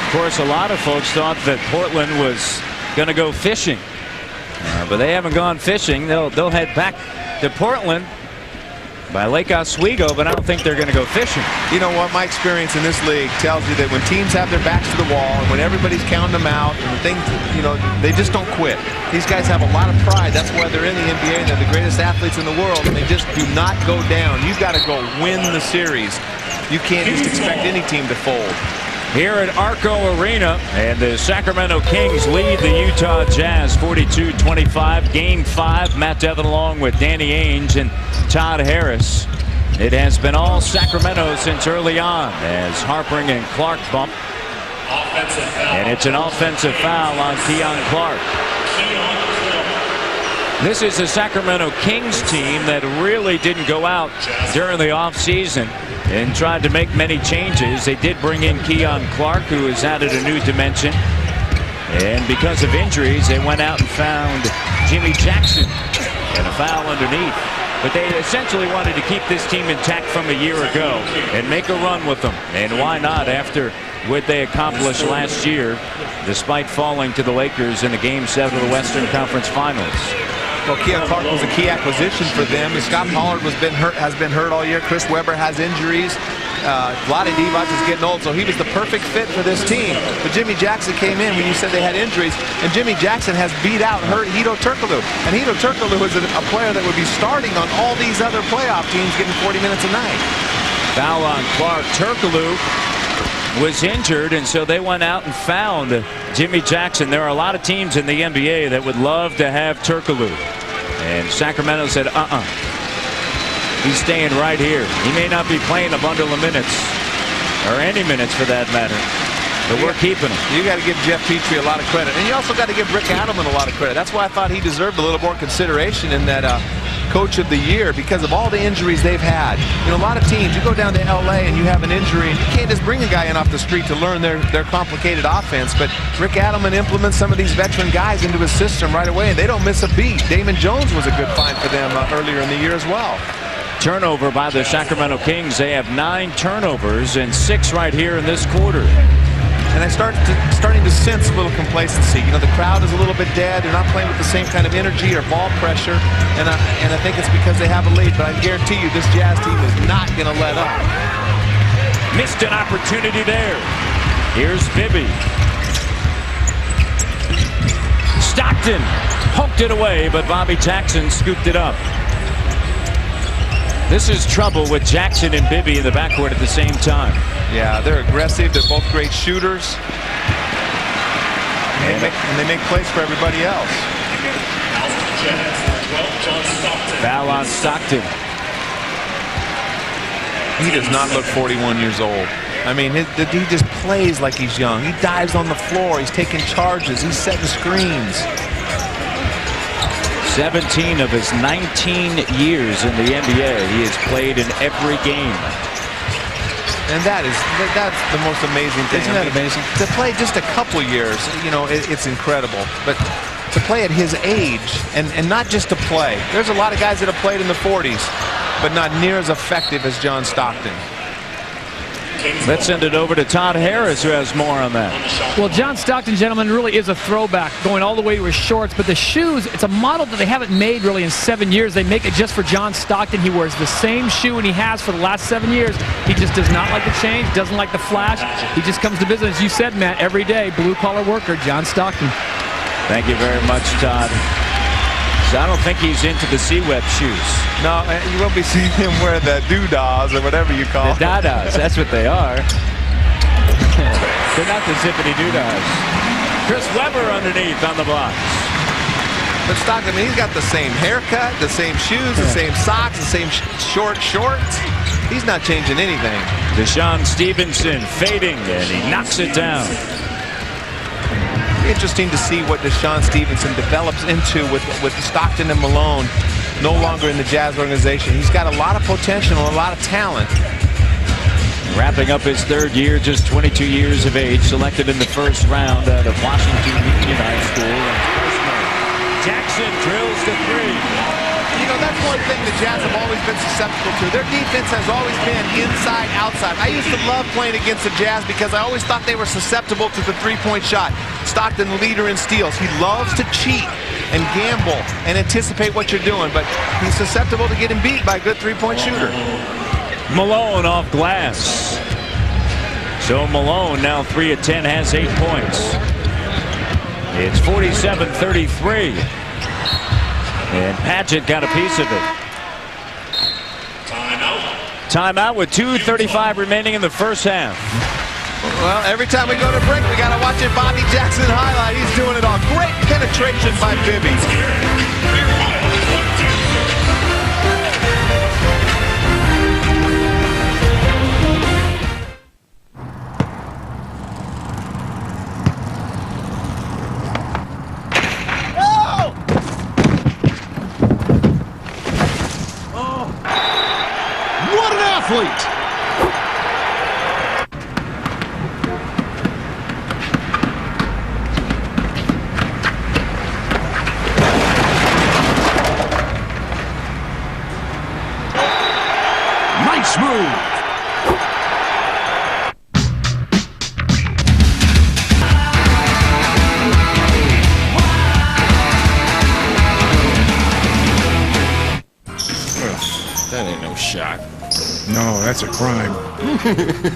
Of course, a lot of folks thought that Portland was going to go fishing. But they haven't gone fishing. They'll head back to Portland by Lake Oswego, but I don't think they're going to go fishing. You know what? My experience in this league tells you that when teams have their backs to the wall and when everybody's counting them out and things, you know, they just don't quit. These guys have a lot of pride. That's why they're in the NBA and they're the greatest athletes in the world, and they just do not go down. You've got to go win the series. You can't just expect any team to fold. Here at Arco Arena, and the Sacramento Kings lead the Utah Jazz 42-25. Game 5, Matt Devin along with Danny Ainge and Todd Harris. It has been all Sacramento since early on as Harpering and Clark bump. And it's an offensive foul on Keon Clark. This is a Sacramento Kings team that really didn't go out during the offseason and tried to make many changes. They did bring in Keon Clark, who has added a new dimension. And because of injuries, they went out and found Jimmy Jackson and a foul underneath. But they essentially wanted to keep this team intact from a year ago and make a run with them. And why not after what they accomplished last year, despite falling to the Lakers in the Game 7 of the Western Conference Finals. Well, Keon Clark was a key acquisition for them. Scott Pollard has been hurt all year. Chris Webber has injuries. Vlade Divac is getting old, so he was the perfect fit for this team. But Jimmy Jackson came in when you said they had injuries, and Jimmy Jackson has beat out Hedo Turkoglu. And Hedo Turkoglu is a player that would be starting on all these other playoff teams, getting 40 minutes a night. Foul on Clark. Turkoglu was injured, and so they went out and found Jimmy Jackson. There are a lot of teams in the NBA that would love to have Turkoglu. And Sacramento said, he's staying right here. He may not be playing a bundle of minutes, or any minutes for that matter, but we're keeping him. You got to give Jeff Petrie a lot of credit. And you also got to give Rick Adelman a lot of credit. That's why I thought he deserved a little more consideration in that Coach of the Year, because of all the injuries they've had. You know, a lot of teams, you go down to LA and you have an injury, and you can't just bring a guy in off the street to learn their complicated offense. But Rick Adelman implements some of these veteran guys into his system right away, and they don't miss a beat. Damon Jones was a good find for them earlier in the year as well. Turnover by the Sacramento Kings. They have 9 turnovers and 6 right here in this quarter. And I starting to sense a little complacency. You know, the crowd is a little bit dead. They're not playing with the same kind of energy or ball pressure. And I think it's because they have a lead. But I guarantee you, this Jazz team is not going to let up. Missed an opportunity there. Here's Bibby. Stockton poked it away, but Bobby Jackson scooped it up. This is trouble with Jackson and Bibby in the backcourt at the same time. Yeah, they're aggressive. They're both great shooters. And they make plays for everybody else. Foul on Stockton. He does not look 41 years old. I mean, he just plays like he's young. He dives on the floor. He's taking charges. He's setting screens. 17 of his 19 years in the NBA, he has played in every game. And that's the most amazing thing. Isn't that amazing? To play just a couple years, you know, it's incredible. But to play at his age, and not just to play. There's a lot of guys that have played in the 40s, but not near as effective as John Stockton. Let's send it over to Todd Harris, who has more on that. Well, John Stockton, gentlemen, really is a throwback, going all the way to his shorts. But the shoes, it's a model that they haven't made really in 7 years. They make it just for John Stockton. He wears the same shoe, and he has for the last 7 years. He just does not like the change, doesn't like the flash. He just comes to business, you said, Matt, every day. Blue-collar worker, John Stockton. Thank you very much, Todd. So I don't think he's into the C-Web shoes. No, you won't be seeing him wear the doodads or whatever you call the dadas. That's what they are. They're not the zippity doodads. Chris Webber underneath on the blocks. But Stockton, I mean, he's got the same haircut, the same shoes, the same socks, the same short shorts. He's not changing anything. Deshaun Stevenson fading, and he knocks it down. Interesting to see what Deshaun Stevenson develops into with Stockton and Malone no longer in the Jazz organization. He's got a lot of potential, a lot of talent. Wrapping up his third year, just 22 years of age, selected in the first round out of Washington Union High School. Jackson drills the three. You know, that's one thing the Jazz have always been susceptible to. Their defense has always been inside, outside. I used to love playing against the Jazz because I always thought they were susceptible to the three-point shot. Stockton, leader in steals. He loves to cheat and gamble and anticipate what you're doing, but he's susceptible to getting beat by a good three-point shooter. Malone off glass. So Malone now 3 of 10, has 8 points. It's 47-33. And Padgett got a piece of it. Timeout with 2:35 remaining in the first half. Well, every time we go to break, we got to watch a Bobby Jackson highlight. He's doing it all. Great penetration by Bibby. Athlete. Nice move. That ain't no shot. No, that's a crime.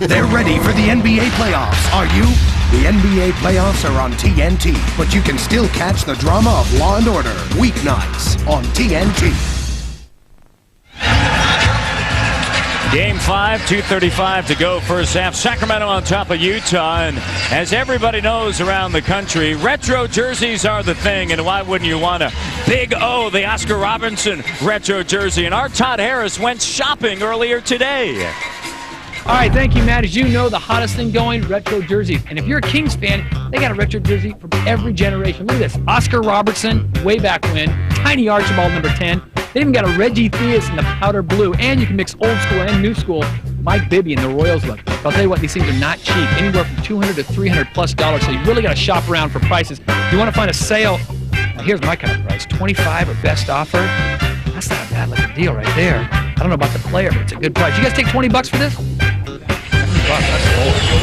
They're ready for the NBA playoffs, are you? The NBA playoffs are on TNT, but you can still catch the drama of Law & Order weeknights on TNT. Game 5, 2:35 to go, first half. Sacramento on top of Utah, and as everybody knows around the country, retro jerseys are the thing, and why wouldn't you want a Big O, the Oscar Robertson retro jersey? And our Todd Harris went shopping earlier today. All right, thank you, Matt. As you know, the hottest thing going, retro jerseys. And if you're a Kings fan, they got a retro jersey from every generation. Look at this. Oscar Robertson, way back when. Tiny Archibald, number 10. They even got a Reggie Theus in the powder blue. And you can mix old school and new school. Mike Bibby in the Royals look. I'll tell you what, these things are not cheap. Anywhere from $200 to $300+. So you really got to shop around for prices. If you want to find a sale, now here's my kind of price. $25 or best offer. That's not a bad looking deal right there. I don't know about the player, but it's a good price. You guys take $20 for this? $70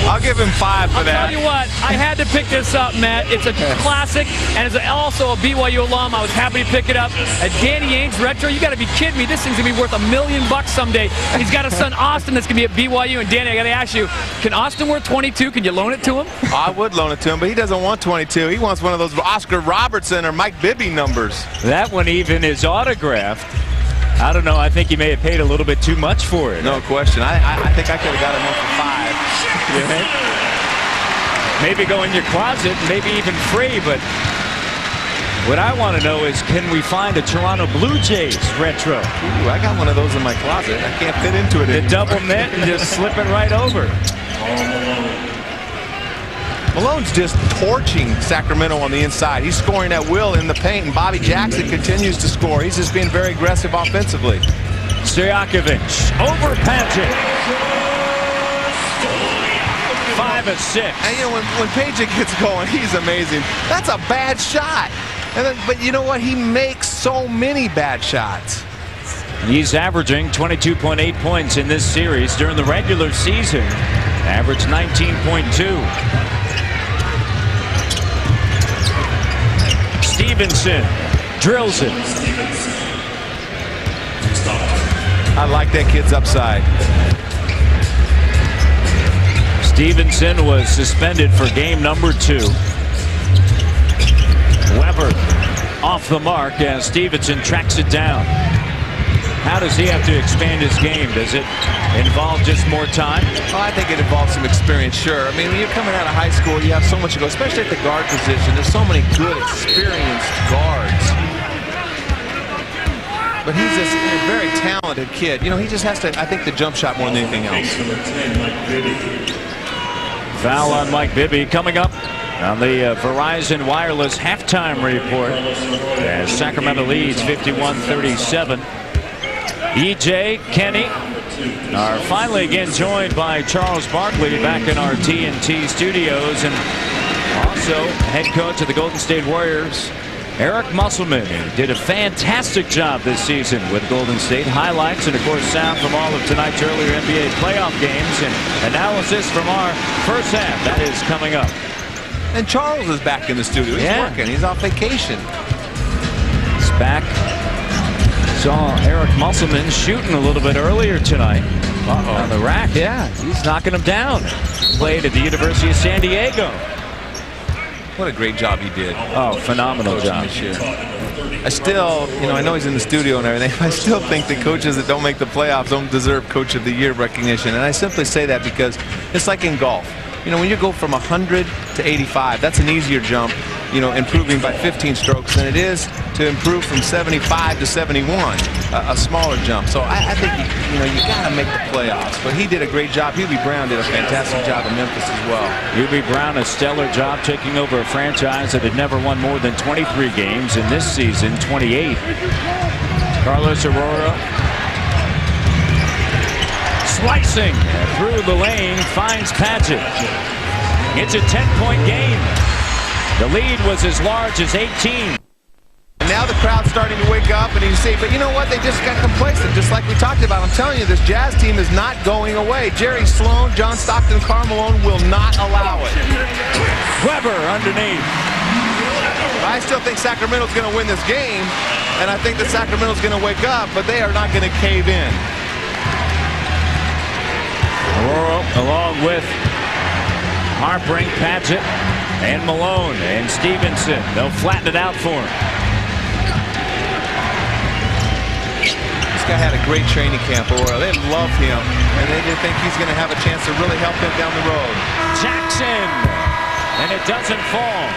I'll give him 5 for that. I'll tell you what, I had to pick this up, Matt. It's a classic, and it's also a BYU alum. I was happy to pick it up. A Danny Ainge retro, you got to be kidding me. This thing's going to be worth $1 million someday. He's got a son, Austin, that's going to be at BYU. And Danny, I got to ask you, can Austin worth 22? Can you loan it to him? I would loan it to him, but he doesn't want 22. He wants one of those Oscar Robertson or Mike Bibby numbers. That one even is autographed. I don't know. I think he may have paid a little bit too much for it. No question. I think I could have got him one for 5. Maybe go in your closet, maybe even free. But what I want to know is, can we find a Toronto Blue Jays retro? Ooh, I got one of those in my closet. I can't fit into it The anymore. double net and just slip it right over. Malone's just torching Sacramento on the inside. He's scoring at will in the paint, and Bobby Jackson continues to score. He's just being very aggressive offensively. Stojakovic over Pagic. 5 of 6. And you know, when Pagic gets going, he's amazing. That's a bad shot. And then, but you know what? He makes so many bad shots. He's averaging 22.8 points in this series. During the regular season, averaged 19.2. Stevenson drills it. I like that kid's upside. Stevenson was suspended for game number 2. Weber off the mark as Stevenson tracks it down. How does he have to expand his game? Does it involve just more time? Oh, I think it involves some experience, sure. I mean, when you're coming out of high school, you have so much to go, especially at the guard position. There's so many good, experienced guards. But he's just a very talented kid. You know, he just has to, I think, the jump shot more than anything else. Foul on Mike Bibby coming up on the Verizon Wireless halftime report as Sacramento leads 51-37. EJ, Kenny are finally again joined by Charles Barkley back in our TNT studios, and also head coach of the Golden State Warriors, Eric Musselman, did a fantastic job this season with Golden State. Highlights and, of course, sound from all of tonight's earlier NBA playoff games and analysis from our first half. That is coming up. And Charles is back in the studio. He's working. He's on vacation. He's back. Saw Eric Musselman shooting a little bit earlier tonight on the rack. Yeah, he's knocking him down. Played at the University of San Diego. What a great job he did. Oh, phenomenal job. This year. I still, you know, I know he's in the studio and everything. I still think that coaches that don't make the playoffs don't deserve Coach of the Year recognition. And I simply say that because it's like in golf. You know, when you go from 100 to 85, that's an easier jump, you know, improving by 15 strokes than it is to improve from 75 to 71, a smaller jump. So I think, you know, you got to make the playoffs. But he did a great job. Hubie Brown did a fantastic job in Memphis as well. Hubie Brown, a stellar job taking over a franchise that had never won more than 23 games. In this season, 28. Carlos Aurora slicing through the lane, finds Pagic. It's a 10-point game. The lead was as large as 18. And now the crowd's starting to wake up, and you see, but you know what? They just got complacent, just like we talked about. I'm telling you, this Jazz team is not going away. Jerry Sloan, John Stockton, Karl Malone will not allow it. Weber underneath. I still think Sacramento's going to win this game, and I think that Sacramento's going to wake up, but they are not going to cave in. Aurora, along with Harpring, Pagic, and Malone and Stevenson. They'll flatten it out for him. This guy had a great training camp, Aurora. They love him, and they think he's going to have a chance to really help them down the road. Jackson, and it doesn't fall.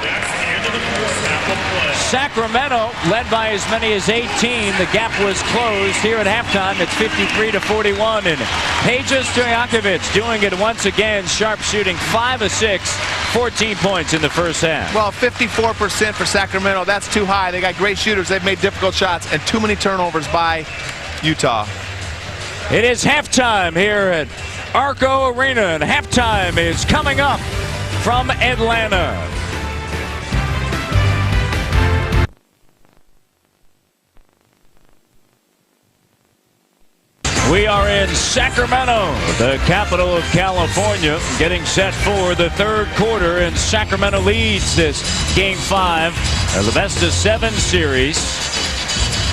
Sacramento led by as many as 18. The gap was closed here at halftime. It's 53-41, and Peja Stojakovic doing it once again. Sharp shooting, 5 of 6, 14 points in the first half. Well, 54% for Sacramento. That's too high. They got great shooters. They've made difficult shots, and too many turnovers by Utah. It is halftime here at Arco Arena, and halftime is coming up from Atlanta. We are in Sacramento, the capital of California, getting set for the third quarter, and Sacramento leads this Game 5 of the best-of-7 series.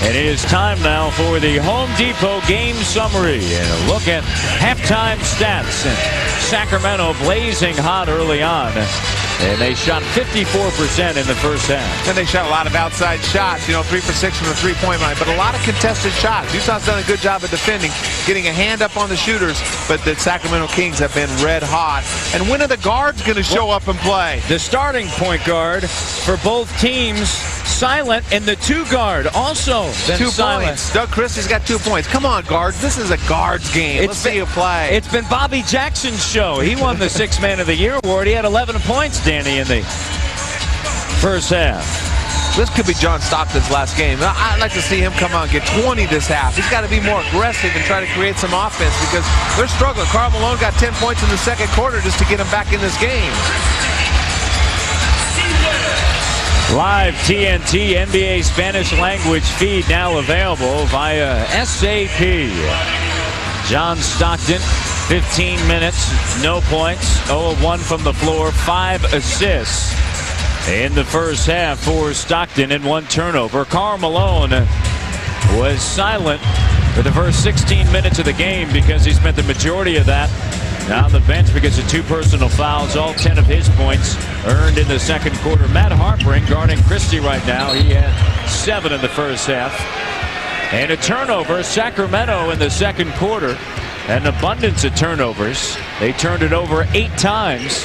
And it is time now for the Home Depot game summary and a look at halftime stats. And Sacramento blazing hot early on. And they shot 54% in the first half. And they shot a lot of outside shots, 3 for 6 from the three-point line, but a lot of contested shots. Utah's done a good job of defending, getting a hand up on the shooters, but the Sacramento Kings have been red hot. And when are the guards going to show up and play? The starting point guard for both teams silent, and the two guard also been 2 silent. points. Doug Christie's got 2 points. Come on, guards. This is a guards game. Let's see you play. It's been Bobby Jackson's show. He won the Sixth Man of the Year award. He had 11 points, Danny, in the first half. This could be John Stockton's last game. I'd like to see him come out and get 20 this half. He's got to be more aggressive and try to create some offense because they're struggling. Karl Malone got 10 points in the second quarter just to get him back in this game. Live TNT NBA Spanish language feed now available via SAP. John Stockton, 15 minutes, no points, 0 of 1 from the floor, 5 assists in the first half for Stockton and 1 turnover. Karl Malone was silent for the first 16 minutes of the game because he spent the majority of that on the bench because of 2 personal fouls. All 10 of his points earned in the second quarter. Matt Harpring guarding Christie right now. He had 7 in the first half. And a turnover. Sacramento in the second quarter. An abundance of turnovers. They turned it over 8 times.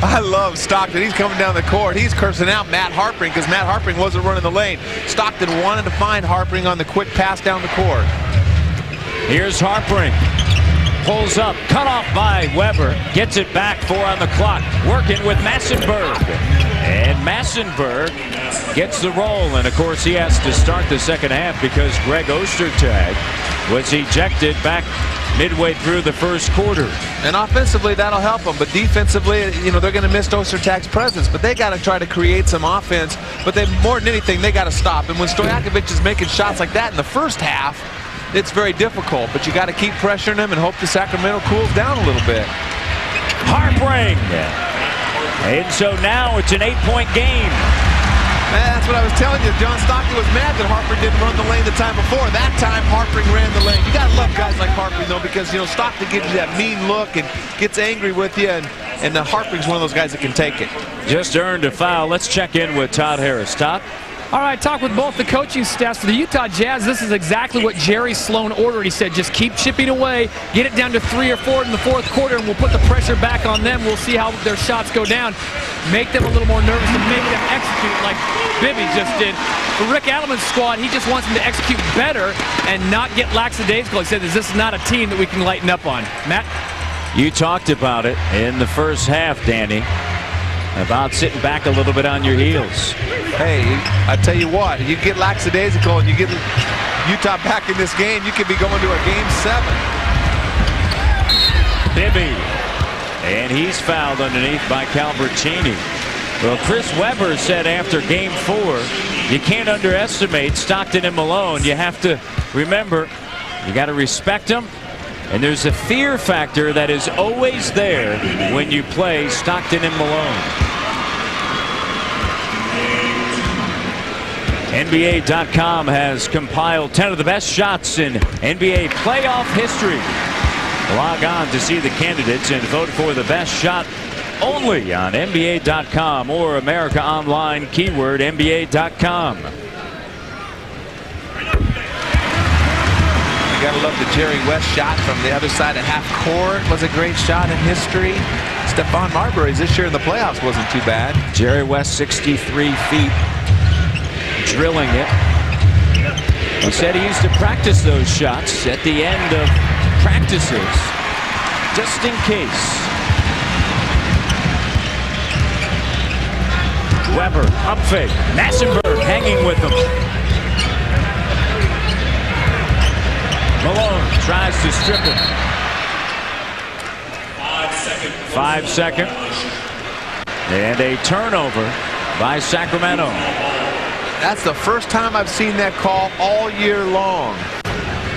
I love Stockton. He's coming down the court. He's cursing out Matt Harpring because Matt Harpring wasn't running the lane. Stockton wanted to find Harpring on the quick pass down the court. Here's Harpring. Pulls up, cut off by Weber, gets it back, 4 on the clock, working with Massenberg. And Massenberg gets the roll, and of course he has to start the second half because Greg Ostertag was ejected back midway through the first quarter. And offensively, that'll help them, but defensively, they're going to miss Ostertag's presence, but they got to try to create some offense, but more than anything, they got to stop. And when Stojakovic is making shots like that in the first half, it's very difficult, but you got to keep pressuring them and hope the Sacramento cools down a little bit. Harpring. And so now it's an 8-point game. That's what I was telling you. John Stockton was mad that Harpring didn't run the lane the time before. That time, Harpring ran the lane. You got to love guys like Harpring, though, because, Stockton gives you that mean look and gets angry with you, and Harpring's one of those guys that can take it. Just earned a foul. Let's check in with Todd Harris. Todd? All right, talk with both the coaching staffs. For the Utah Jazz, this is exactly what Jerry Sloan ordered. He said, just keep chipping away, get it down to 3 or 4 in the fourth quarter, and we'll put the pressure back on them. We'll see how their shots go down. Make them a little more nervous and make them execute like Bibby just did. For Rick Adelman's squad, he just wants them to execute better and not get lackadaisical. He said, this is not a team that we can lighten up on. Matt? You talked about it in the first half, Danny, about sitting back a little bit on your heels. Hey, I tell you what, you get lackadaisical and you get Utah back in this game, you could be going to a Game 7. Bibby, and he's fouled underneath by Calvertini. Well, Chris Webber said after Game 4, you can't underestimate Stockton and Malone. You have to remember, you got to respect them. And there's a fear factor that is always there when you play Stockton and Malone. NBA.com has compiled 10 of the best shots in NBA playoff history. Log on to see the candidates and vote for the best shot only on NBA.com or America Online, keyword NBA.com. You gotta love the Jerry West shot from the other side of half court. Was a great shot in history. Stephon Marbury's this year in the playoffs wasn't too bad. Jerry West, 63 feet, drilling it. He said he used to practice those shots at the end of practices, just in case. Weber, up fake. Massenberg hanging with him. Malone tries to strip him. 5 seconds. And a turnover by Sacramento. That's the first time I've seen that call all year long.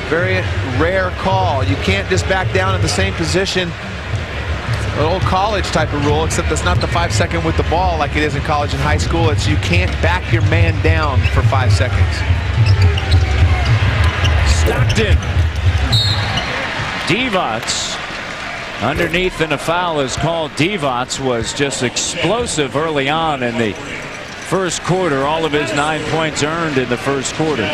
Very rare call. You can't just back down in the same position. An old college type of rule, except it's not the 5 second with the ball like it is in college and high school. It's you can't back your man down for 5 seconds. Stockton. Divac underneath, and a foul is called. Divac was just explosive early on in the first quarter. All of his 9 points earned in the first quarter.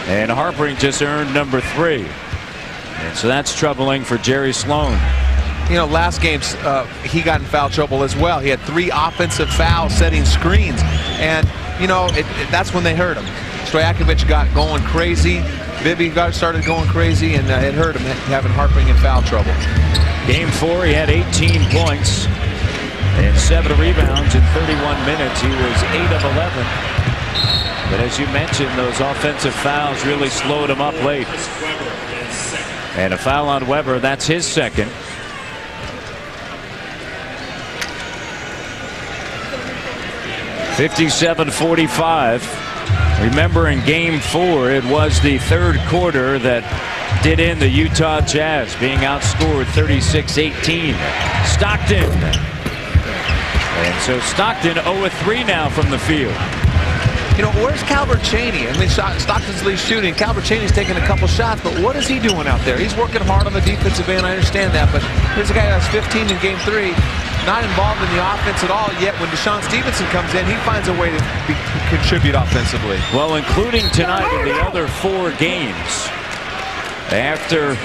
And Harpering just earned number 3. And so that's troubling for Jerry Sloan. You know, last game he got in foul trouble as well. He had 3 offensive fouls setting screens. And, you know, that's when they hurt him. Stojakovic got going crazy. Bibby started going crazy, and it hurt him having Harpering in foul trouble. Game 4, he had 18 points and 7 rebounds in 31 minutes. He was 8 of 11. But as you mentioned, those offensive fouls really slowed him up late. And a foul on Weber, that's his second. (57-45). Remember, in Game 4, it was the third quarter that did in the Utah Jazz, being outscored 36-18. Stockton. And so Stockton 0-3 now from the field. You know, where's Calvert Chaney? I mean, Stockton's lead shooting. Calvert Chaney's taking a couple shots, but what is he doing out there? He's working hard on the defensive end. I understand that, but here's a guy that's 15 in Game 3, not involved in the offense at all. Yet when Deshaun Stevenson comes in, he finds a way to contribute offensively. Well, including tonight in the other 4 games. After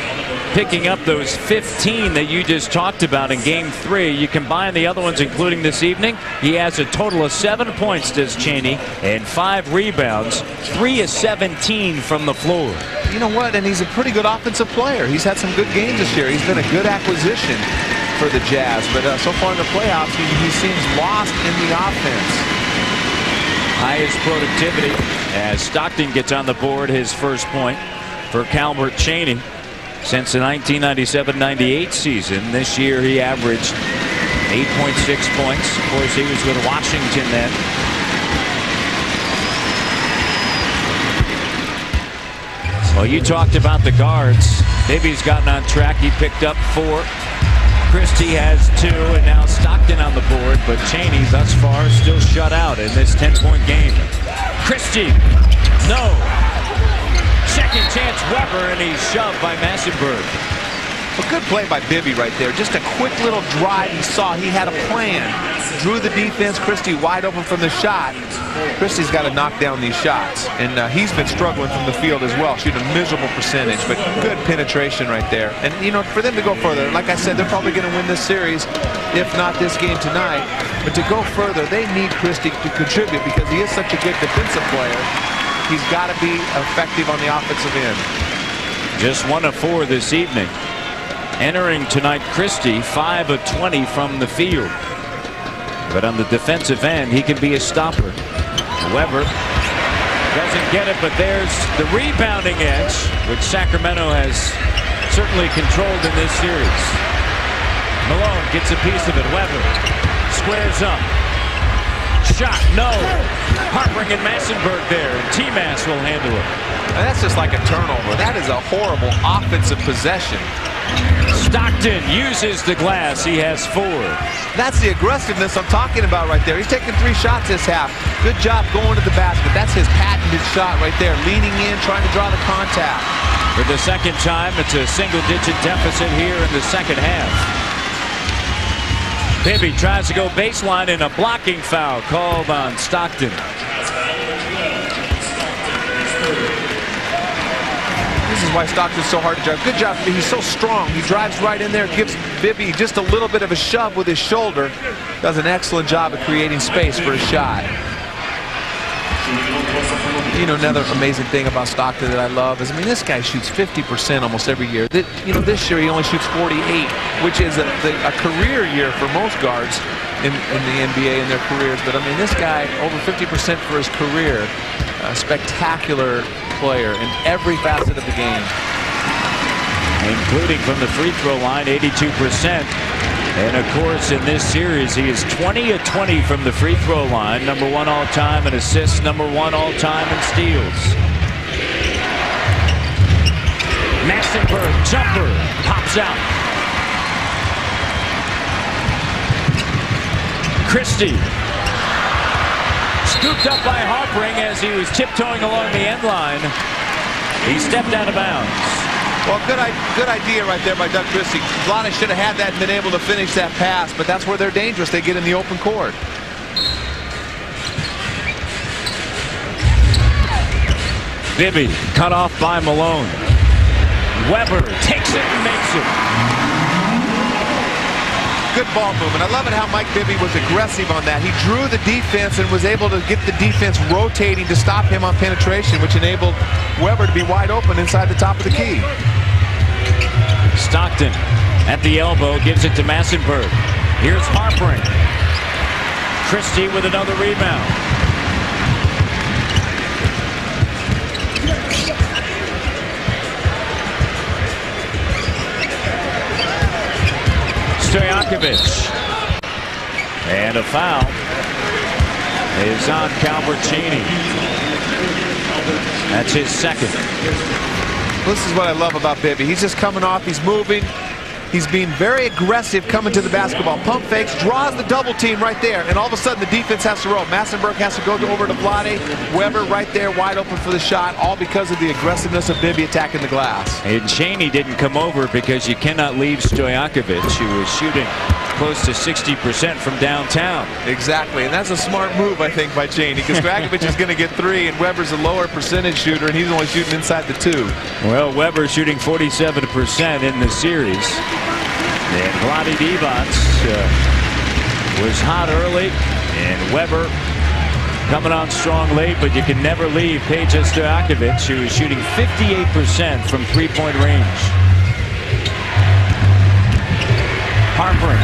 picking up those 15 that you just talked about in Game 3, you combine the other ones, including this evening, he has a total of 7 points, does Chaney, and 5 rebounds, 3 of 17 from the floor. You know what? And he's a pretty good offensive player. He's had some good games this year. He's been a good acquisition for the Jazz, but so far in the playoffs, he seems lost in the offense. Highest productivity as Stockton gets on the board, his first point for Calvert Chaney since the 1997-98 season. This year he averaged 8.6 points. Of course, he was with Washington then. Well, you talked about the guards. Bibby's gotten on track. He picked up 4. Christie has 2, and now Stockton on the board, but Chaney thus far still shut out in this 10-point game. Christie, no. Second chance Weber, and he's shoved by Massenberg. A good play by Bibby right there. Just a quick little drive. He saw he had a plan. Drew the defense. Christie wide open from the shot. Christie's got to knock down these shots. And he's been struggling from the field as well, shooting a miserable percentage. But good penetration right there. And, you know, for them to go further, like I said, they're probably going to win this series, if not this game tonight. But to go further, they need Christie to contribute because he is such a good defensive player. He's got to be effective on the offensive end. Just 1 of 4 this evening. Entering tonight, Christie 5 of 20 from the field. But on the defensive end, he can be a stopper. Weber doesn't get it, but there's the rebounding edge, which Sacramento has certainly controlled in this series. Malone gets a piece of it. Weber squares up. Shot, no. Harpering and Massenberg there, and T-Mass will handle it. And that's just like a turnover. That is a horrible offensive possession. Stockton uses the glass. He has 4. That's the aggressiveness I'm talking about right there. He's taking 3 shots this half. Good job going to the basket. That's his patented shot right there. Leaning in, trying to draw the contact. For the second time, it's a single-digit deficit here in the second half. Bibby tries to go baseline, and a blocking foul called on Stockton. This is why Stockton's so hard to drive. Good job. He's so strong. He drives right in there, gives Bibby just a little bit of a shove with his shoulder. Does an excellent job of creating space for a shot. You know, another amazing thing about Stockton that I love is, I mean, this guy shoots 50% almost every year. You know, this year he only shoots 48, which is a career year for most guards in the NBA in their careers. But I mean, this guy over 50% for his career. A spectacular player in every facet of the game. Including from the free throw line, 82%. And of course, in this series, he is 20 of 20 from the free throw line. Number 1 all-time in assists, number 1 all-time in steals. Massenberg, jumper, pops out. Christie. Scooped up by Harpring as he was tiptoeing along the end line. He stepped out of bounds. Well, good idea right there by Doug Christie. Vlade should have had that and been able to finish that pass, but that's where they're dangerous. They get in the open court. Bibby cut off by Malone. Weber takes it and makes it. Good ball movement. I love it how Mike Bibby was aggressive on that. He drew the defense and was able to get the defense rotating to stop him on penetration, which enabled Weber to be wide open inside the top of the key. Stockton at the elbow gives it to Massenberg. Here's Harpring. Christie with another rebound. Stojakovic. And a foul is on Calvertini. That's his second. This is what I love about Bibby. He's just coming off. He's moving. He's being very aggressive coming to the basketball. Pump fakes, draws the double team right there, and all of a sudden the defense has to roll. Massenberg has to go over to Vlade. Weber right there wide open for the shot, all because of the aggressiveness of Bibby attacking the glass. And Cheney didn't come over because you cannot leave Stojakovic, who was shooting close to 60% from downtown. Exactly, and that's a smart move, I think, by Cheney, because Stojakovic is going to get 3, and Weber's a lower percentage shooter, and he's only shooting inside the 2. Well, Weber shooting 47% in the series. And Vlade Divac was hot early, and Weber coming on strong late, but you can never leave Peja Stojakovic, who is shooting 58% from three-point range. Harpring.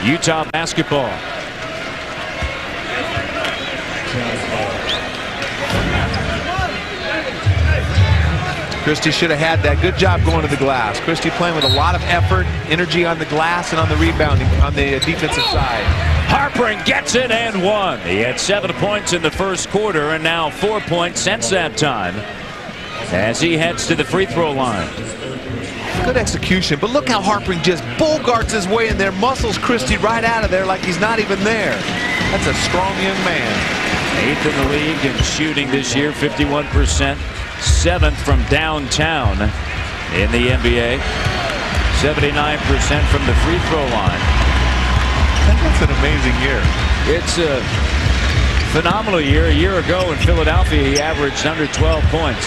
Utah basketball. Christie should have had that. Good job going to the glass. Christie playing with a lot of effort, energy on the glass and on the rebounding on the defensive side. Harpring gets it and one. He had 7 points in the first quarter and now 4 points since that time as he heads to the free throw line. Good execution, but look how Harpring just bogarts his way in there, muscles Christie right out of there like he's not even there. That's a strong young man. 8th in the league in shooting this year, 51%. 7th from downtown in the NBA. 79% from the free throw line. That's an amazing year. It's a phenomenal year. A year ago in Philadelphia, he averaged under 12 points.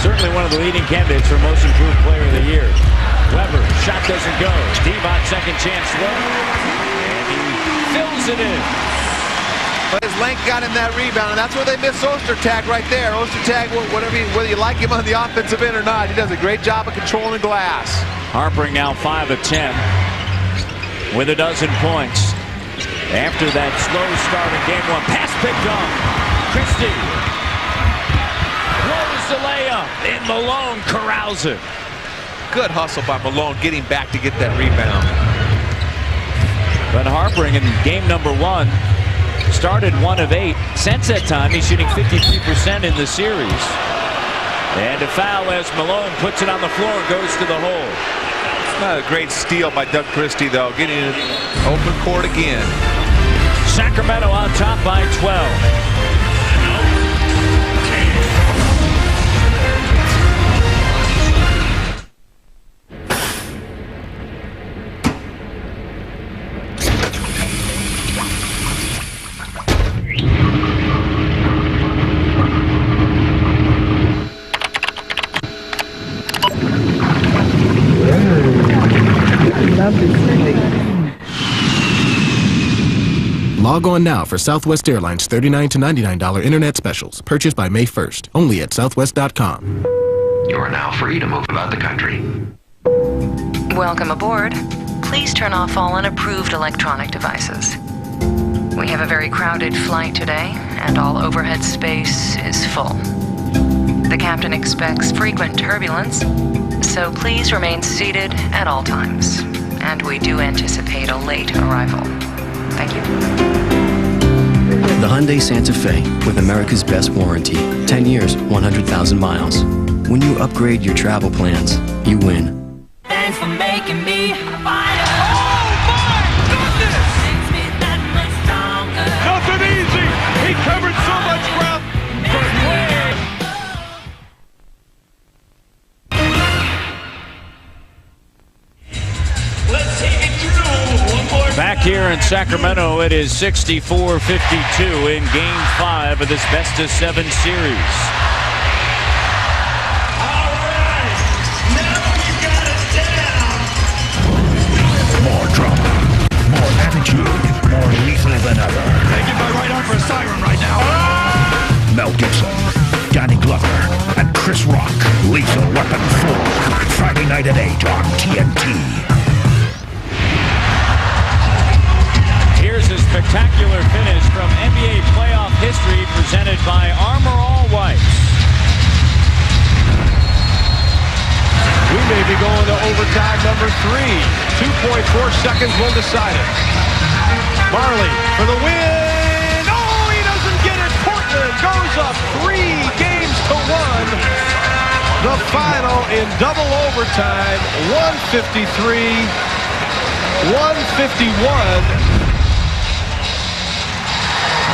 Certainly one of the leading candidates for most improved player of the year. Weber, shot doesn't go. Divac, second chance look. And he fills it in. But his length got him that rebound, and that's where they miss Ostertag right there. Ostertag, whether you like him on the offensive end or not, he does a great job of controlling the glass. Harpring now 5 of 10 with a dozen points. After that slow start in game 1, pass picked up. Christie rolls the layup, and Malone corrals it. Good hustle by Malone, getting back to get that rebound. But Harpring in game number 1 started 1 of 8. Since that time, he's shooting 53% in the series. And a foul as Malone puts it on the floor and goes to the hole. Not a great steal by Doug Christie, though, getting an open court again. Sacramento on top by 12. Log on now for Southwest Airlines $39 to $99 internet specials. Purchased by May 1st. Only at southwest.com. You are now free to move about the country. Welcome aboard. Please turn off all unapproved electronic devices. We have a very crowded flight today, and all overhead space is full. The captain expects frequent turbulence, so please remain seated at all times. And we do anticipate a late arrival. Thank you. The Hyundai Santa Fe, with America's best warranty. 10 years, 100,000 miles. When you upgrade your travel plans, you win. Thanks for making me a fighter. Nothing easy. He covered so much ground. Let's take it through one more. Back here in Sacramento, it is 64-52 in Game 5 of this best-of-7 series. More drama, more attitude, more lethal than ever. I give my right arm for a siren right now. Mel Gibson, Danny Glover, and Chris Rock. Lethal Weapon 4. Friday night at 8 on TNT. Here's a spectacular finish from NBA playoff history presented by Armor All Whites. We may be going to overtime number 3. 2.4 seconds will decide it. Marley for the win. Oh, he doesn't get it. Portland goes up 3 games to 1. The final in double overtime. 153-151.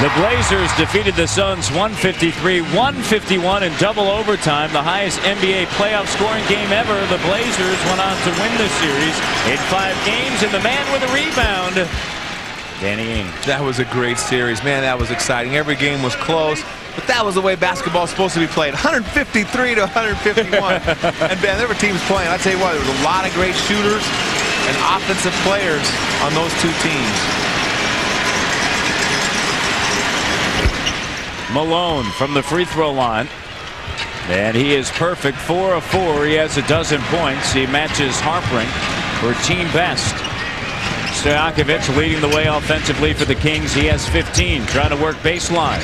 The Blazers defeated the Suns 153-151 in double overtime, the highest NBA playoff scoring game ever. The Blazers went on to win the series in 5 games, and the man with a rebound, Danny Ainge. That was a great series. Man, that was exciting. Every game was close, but that was the way basketball is supposed to be played. 153 to 151. And, man, there were teams playing. I tell you what, there was a lot of great shooters and offensive players on those two teams. Malone from the free throw line, and he is perfect. 4 of 4. He has a dozen points. He matches Harpring for team best. Stojakovic leading the way offensively for the Kings. He has 15, trying to work baseline.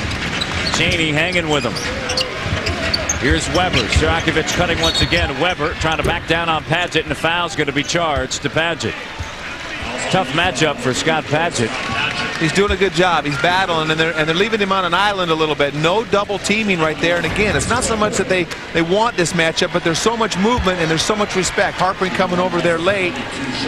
Chaney hanging with him. Here's Weber. Stojakovic cutting once again. Weber trying to back down on Padgett, and the foul's going to be charged to Padgett. Tough matchup for Scott Padgett. He's doing a good job. He's battling, and they're leaving him on an island a little bit. No double teaming right there. And again, it's not so much that they want this matchup, but there's so much movement and there's so much respect. Harpring coming over there late,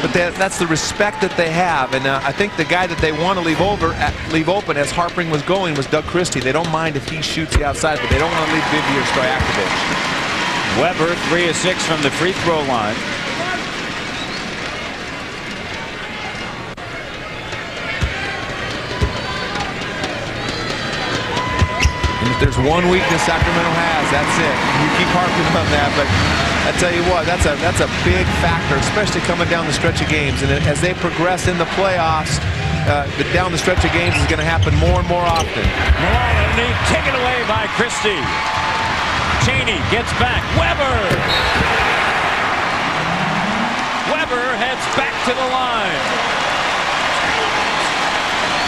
but that's the respect that they have. And I think the guy that they want to leave open as Harpring was going was Doug Christie. They don't mind if he shoots the outside, but they don't want to leave Bibby or Stojakovic. Weber 3 of 6 from the free throw line. There's one weakness Sacramento has. That's it. You keep harping on that, but I tell you what, that's a big factor, especially coming down the stretch of games. And as they progress in the playoffs, down the stretch of games is going to happen more and more often. Malone taken away by Christie. Chaney gets back. Weber. Weber heads back to the line.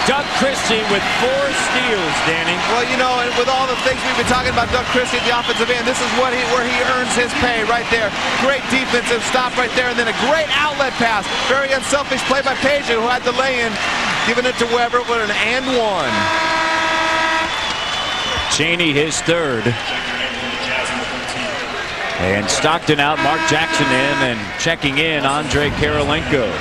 Doug Christie with 4 steals, Danny. Well, you know, with all the things we've been talking about Doug Christie at the offensive end, this is where he earns his pay right there. Great defensive stop right there, and then a great outlet pass. Very unselfish play by Page, who had the lay-in, giving it to Weber with an and 1. Chaney his 3rd. And Stockton out, Mark Jackson in, and checking in, Andre Karolinko.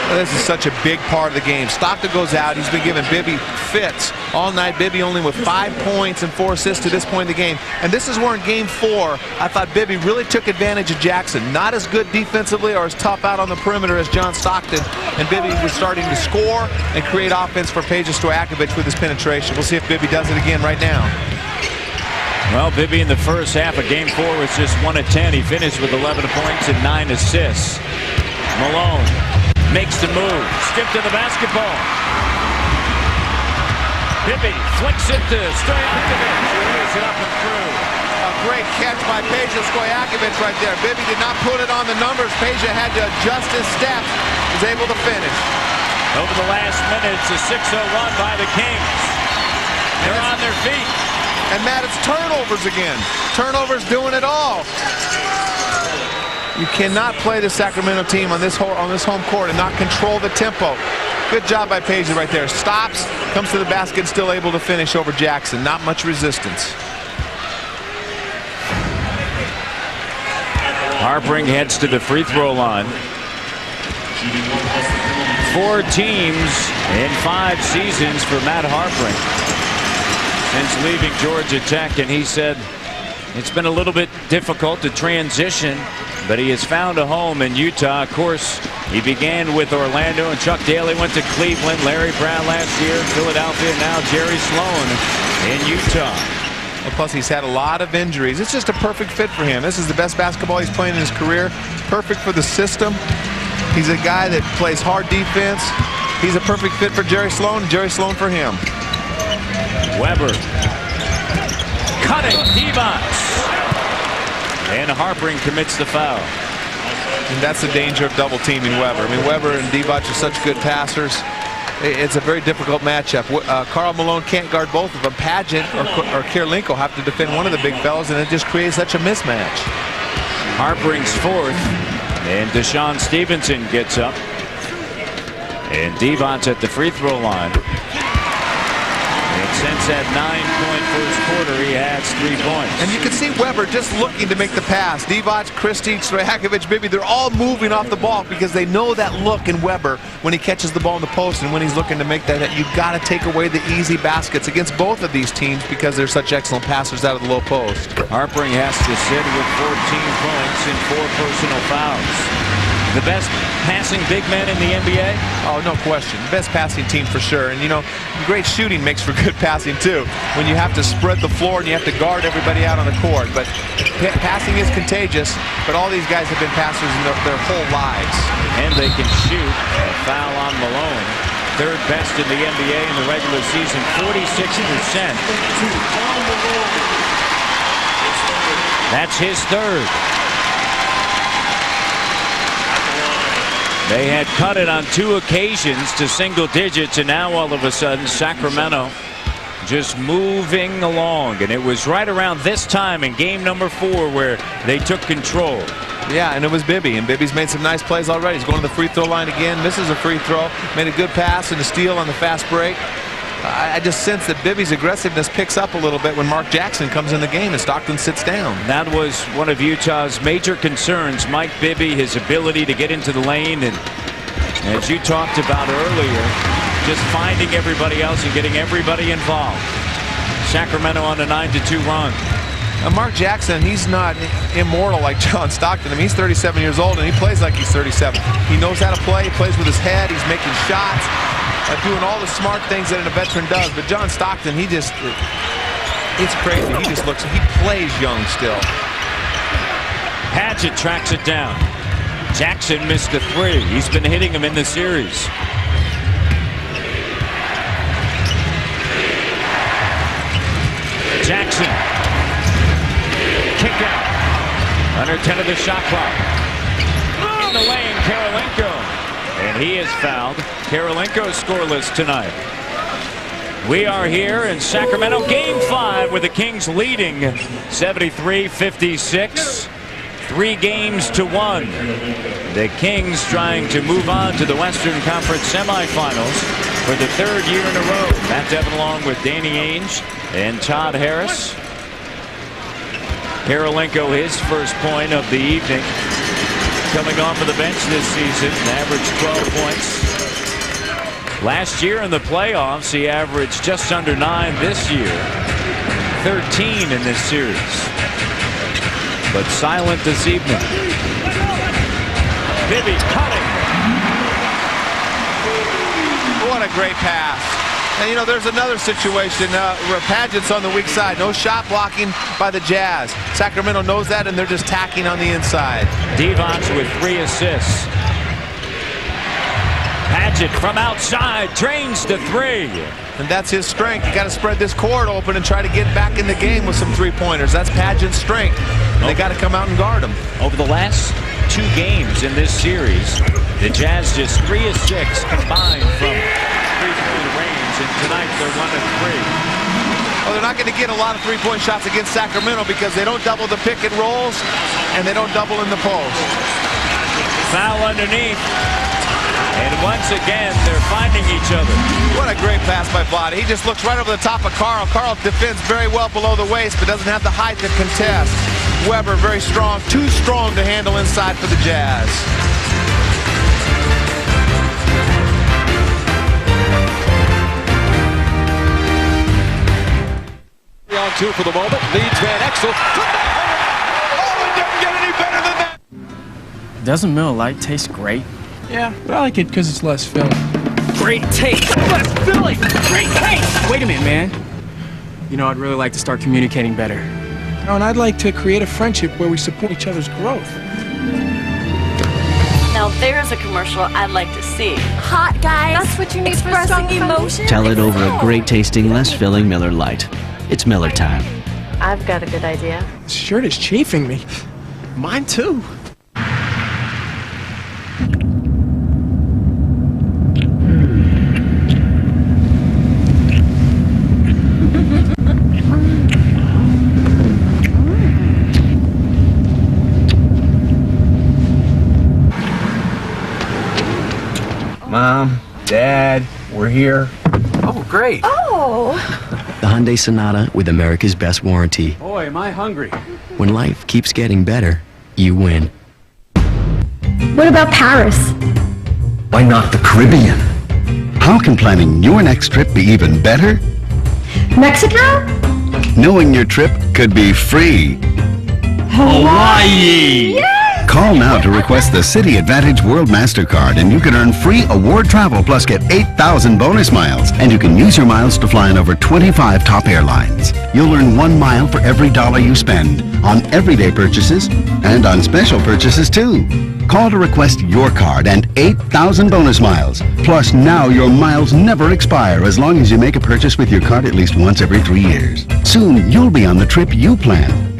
This is such a big part of the game. Stockton goes out. He's been giving Bibby fits all night. Bibby only with 5 points and 4 assists to this point in the game. And this is where in Game 4, I thought Bibby really took advantage of Jackson. Not as good defensively or as tough out on the perimeter as John Stockton. And Bibby was starting to score and create offense for Peja Stojakovic with his penetration. We'll see if Bibby does it again right now. Well, Bibby in the first half of Game 4 was just 1 of 10. He finished with 11 points and 9 assists. Malone makes the move. Skip to the basketball. Bibby flicks it to Stojakovic. Lays it up and through. A great catch by Peja Stojakovic right there. Bibby did not put it on the numbers. Peja had to adjust his steps. Was able to finish. Over the last minute, it's a 6-0 run by the Kings. They're on their feet. And Matt, it's turnovers again. Turnovers doing it all. You cannot play the Sacramento team on this home court and not control the tempo. Good job by Paisley right there. Stops, comes to the basket, still able to finish over Jackson. Not much resistance. Harpring heads to the free throw line. 4 teams in 5 seasons for Matt Harpring since leaving Georgia Tech, and he said it's been a little bit difficult to transition, but he has found a home in Utah. Of course, he began with Orlando, and Chuck Daly went to Cleveland, Larry Brown last year in Philadelphia, and now Jerry Sloan in Utah. And plus, he's had a lot of injuries. It's just a perfect fit for him. This is the best basketball he's playing in his career. Perfect for the system. He's a guy that plays hard defense. He's a perfect fit for Jerry Sloan. Jerry Sloan for him. Weber. Cutting. Devos. And Harpring commits the foul. And that's the danger of double teaming Weber. I mean, Weber and Divac are such good passers. It's a very difficult matchup. Karl Malone can't guard both of them. Pageant or Kirilenko have to defend one of the big fellas, and it just creates such a mismatch. Harpring's fourth, and Deshaun Stevenson gets up. And Devon's at the free throw line. And since that 9-point first quarter, he has 3 points. And you can see Weber just looking to make the pass. Divac, Christie, Stojakovic, Bibby, they're all moving off the ball because they know that look in Weber when he catches the ball in the post and when he's looking to make that. You've got to take away the easy baskets against both of these teams because they're such excellent passers out of the low post. Harpring has to sit with 14 points and 4 personal fouls. The best passing big man in the NBA? Oh, no question. Best passing team for sure. And, you know, great shooting makes for good passing, too, when you have to spread the floor and you have to guard everybody out on the court. But passing is contagious, but all these guys have been passers in their whole lives. And they can shoot. A foul on Malone. Third best in the NBA in the regular season, 46%. That's his third. They had cut it on 2 occasions to single digits, and now all of a sudden Sacramento just moving along. And it was right around this time in game number 4 where they took control. Yeah, and it was Bibby, and Bibby's made some nice plays already. He's going to the free throw line again, misses a free throw, made a good pass and a steal on the fast break. I just sense that Bibby's aggressiveness picks up a little bit when Mark Jackson comes in the game and Stockton sits down. That was one of Utah's major concerns, Mike Bibby, his ability to get into the lane, and as you talked about earlier, just finding everybody else and getting everybody involved. Sacramento on a 9-2 run. Mark Jackson, he's not immortal like John Stockton. I mean, he's 37 years old and he plays like he's 37. He knows how to play, he plays with his head, he's making shots. Doing all the smart things that a veteran does, but John Stockton, it's crazy. He plays young still. Pageant tracks it down. Jackson missed a 3. He's been hitting him in the series. Jackson. Kick out. Under 10 of the shot clock. On the lane, Kirilenko. And he is fouled. Kirilenko scoreless tonight. We are here in Sacramento, Game 5, with the Kings leading 73-56. 3-1. The Kings trying to move on to the Western Conference semifinals for the 3rd year in a row. Matt Devin along with Danny Ainge and Todd Harris. Kirilenko, his first point of the evening. Coming off of the bench this season, averaged 12 points. Last year in the playoffs, he averaged just under 9 this year. 13 in this series. But silent this evening. Bibby cutting. What a great pass. And, you know, there's another situation where Pageant's on the weak side. No shot blocking by the Jazz. Sacramento knows that, and they're just tacking on the inside. Devon's with 3 assists. Pageant from outside, drains to 3. And that's his strength. You got to spread this court open and try to get back in the game with some 3-pointers. That's Pageant's strength. And they got to come out and guard him. Over the last 2 games in this series, the Jazz just 3 of 6 combined from 3-point range. And tonight they're 1 of 3. Well, they're not going to get a lot of 3-point shots against Sacramento because they don't double the pick and rolls and they don't double in the post. Foul underneath. And once again, they're finding each other. What a great pass by Vlade. He just looks right over the top of Carl. Carl defends very well below the waist, but doesn't have the height to contest. Weber very strong, too strong to handle inside for the Jazz. On 2 for the moment, leads Van Exel. Oh, it doesn't get any better than that. Doesn't Miller Lite taste great? Yeah, but I like it because it's less filling. Great taste! Less filling! Great taste! Wait a minute, man. You know, I'd really like to start communicating better. Oh, and I'd like to create a friendship where we support each other's growth. Now there's a commercial I'd like to see. Hot guys. That's what you need for strong emotion. Tell it over a great tasting, less filling Miller Lite. It's Miller time. I've got a good idea. This shirt is chafing me. Mine too. Mom, Dad, we're here. Oh, great. Oh. The Hyundai Sonata with America's best warranty. Boy, am I hungry. When life keeps getting better, you win. What about Paris? Why not the Caribbean? How can planning your next trip be even better? Mexico? Knowing your trip could be free. Hawaii! Yay! Call now to request the City Advantage World MasterCard and you can earn free award travel plus get 8,000 bonus miles. And you can use your miles to fly on over 25 top airlines. You'll earn 1 mile for every dollar you spend on everyday purchases and on special purchases too. Call to request your card and 8,000 bonus miles. Plus now your miles never expire as long as you make a purchase with your card at least once every 3 years. Soon you'll be on the trip you plan.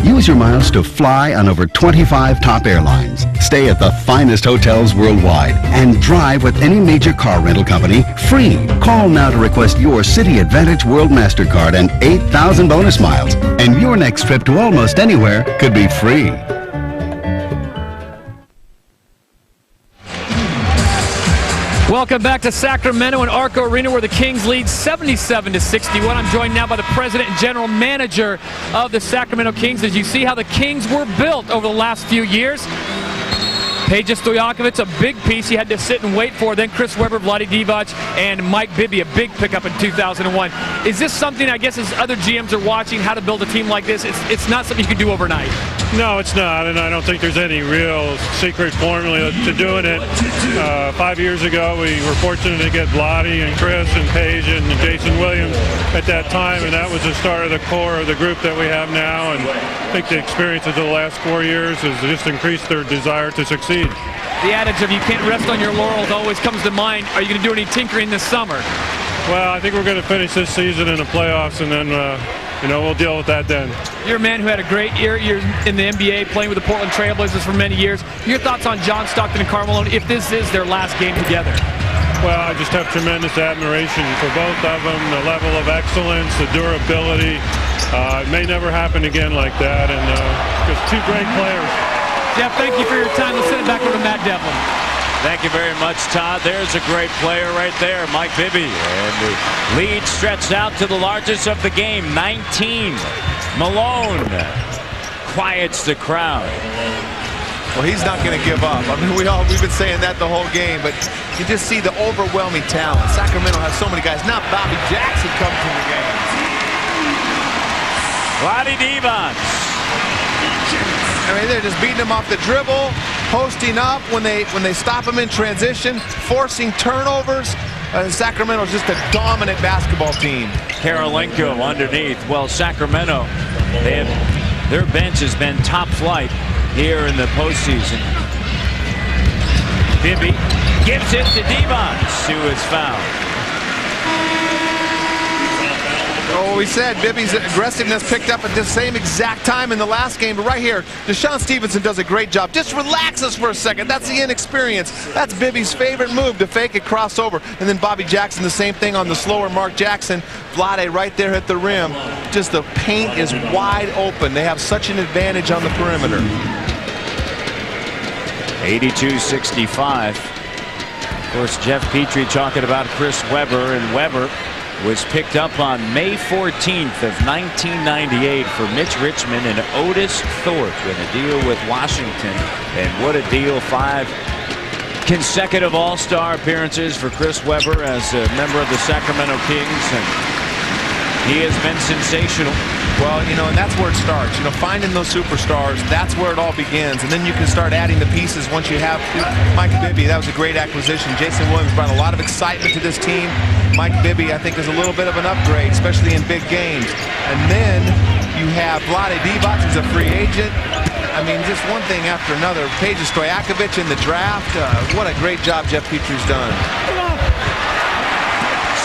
Use your miles to fly on over 25 top airlines, stay at the finest hotels worldwide, and drive with any major car rental company free. Call now to request your City Advantage World MasterCard and 8,000 bonus miles, and your next trip to almost anywhere could be free. Welcome back to Sacramento and Arco Arena where the Kings lead 77-61. I'm joined now by the president and general manager of the Sacramento Kings as you see how the Kings were built over the last few years. Peja Stojakovic, a big piece he had to sit and wait for. Then Chris Webber, Vlade Divac, and Mike Bibby, a big pickup in 2001. Is this something, I guess, as other GMs are watching how to build a team like this, it's not something you can do overnight? No, it's not, and I don't think there's any real secret formula to doing it. 5 years ago, we were fortunate to get Vlade and Chris and Paige and Jason Williams at that time, and that was the start of the core of the group that we have now. And I think the experiences of the last 4 years has just increased their desire to succeed. The adage of you can't rest on your laurels always comes to mind. Are you going to do any tinkering this summer? Well, I think we're going to finish this season in the playoffs, and then we'll deal with that then. You're a man who had a great year. You're in the NBA, playing with the Portland Trailblazers for many years. Your thoughts on John Stockton and Karl Malone, if this is their last game together? Well, I just have tremendous admiration for both of them, the level of excellence, the durability. It may never happen again like that, and just two great players. Jeff, thank you for your time. Let's send it back over to Matt Devlin. Thank you very much, Todd. There's a great player right there, Mike Bibby. And the lead stretched out to the largest of the game, 19. Malone quiets the crowd. Well, he's not going to give up. I mean, we've been saying that the whole game, but you just see the overwhelming talent. Sacramento has so many guys. Now Bobby Jackson comes in the game. Vlade Divac. I mean, they're just beating him off the dribble, posting up when they stop him in transition, forcing turnovers. Sacramento's just a dominant basketball team. Karolinko underneath. Well, Sacramento, their bench has been top flight here in the postseason. Bibby gives it to Divac, who is fouled. Oh, we said Bibby's aggressiveness picked up at the same exact time in the last game, but right here, Deshaun Stevenson does a great job. Just relax us for a second. That's the inexperience. That's Bibby's favorite move, to fake a crossover. And then Bobby Jackson, the same thing on the slower Mark Jackson. Vlade right there at the rim. Just the paint is wide open. They have such an advantage on the perimeter. 82-65. Of course, Jeff Petrie talking about Chris Webber, and Webber was picked up on May 14th of 1998 for Mitch Richmond and Otis Thorpe in a deal with Washington. And what a deal. 5 consecutive All-Star appearances for Chris Webber as a member of the Sacramento Kings, and he has been sensational. Well, you know, and that's where it starts. You know, finding those superstars, that's where it all begins. And then you can start adding the pieces once you have Mike Bibby. That was a great acquisition. Jason Williams brought a lot of excitement to this team. Mike Bibby, I think, is a little bit of an upgrade, especially in big games. And then you have Vlade Divac, who's a free agent. I mean, just one thing after another. Peja Stojakovic in the draft. What a great job Jeff Petrie's done.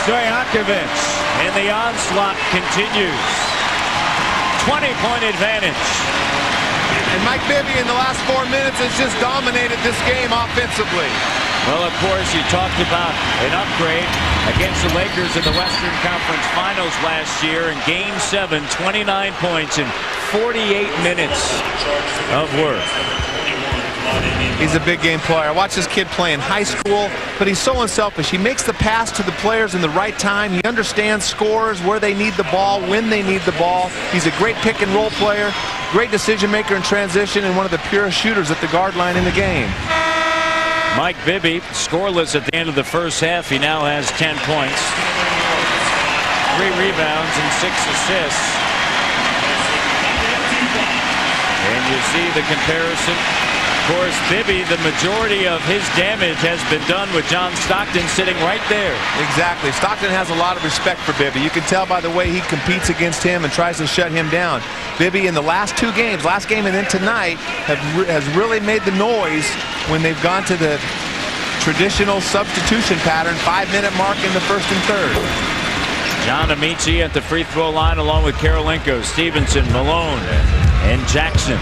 Stojakovic, and the onslaught continues. 20-point advantage. And Mike Bibby in the last 4 minutes has just dominated this game offensively. Well, of course, you talked about an upgrade against the Lakers in the Western Conference Finals last year in Game 7, 29 points in 48 minutes of work. He's a big game player. I watched this kid play in high school, but he's so unselfish. He makes the pass to the players in the right time. He understands scores, where they need the ball, when they need the ball. He's a great pick and roll player, great decision maker in transition, and one of the purest shooters at the guard line in the game. Mike Bibby scoreless at the end of the first half. He now has 10 points, 3 rebounds, and 6 assists. And you see the comparison. Of course, Bibby, the majority of his damage has been done with John Stockton sitting right there. Exactly. Stockton has a lot of respect for Bibby. You can tell by the way he competes against him and tries to shut him down. Bibby in the last 2 games, last game and then tonight, has really made the noise when they've gone to the traditional substitution pattern, 5-minute mark in the first and third. John Amici at the free throw line along with Karolinko, Stevenson, Malone, and Jackson.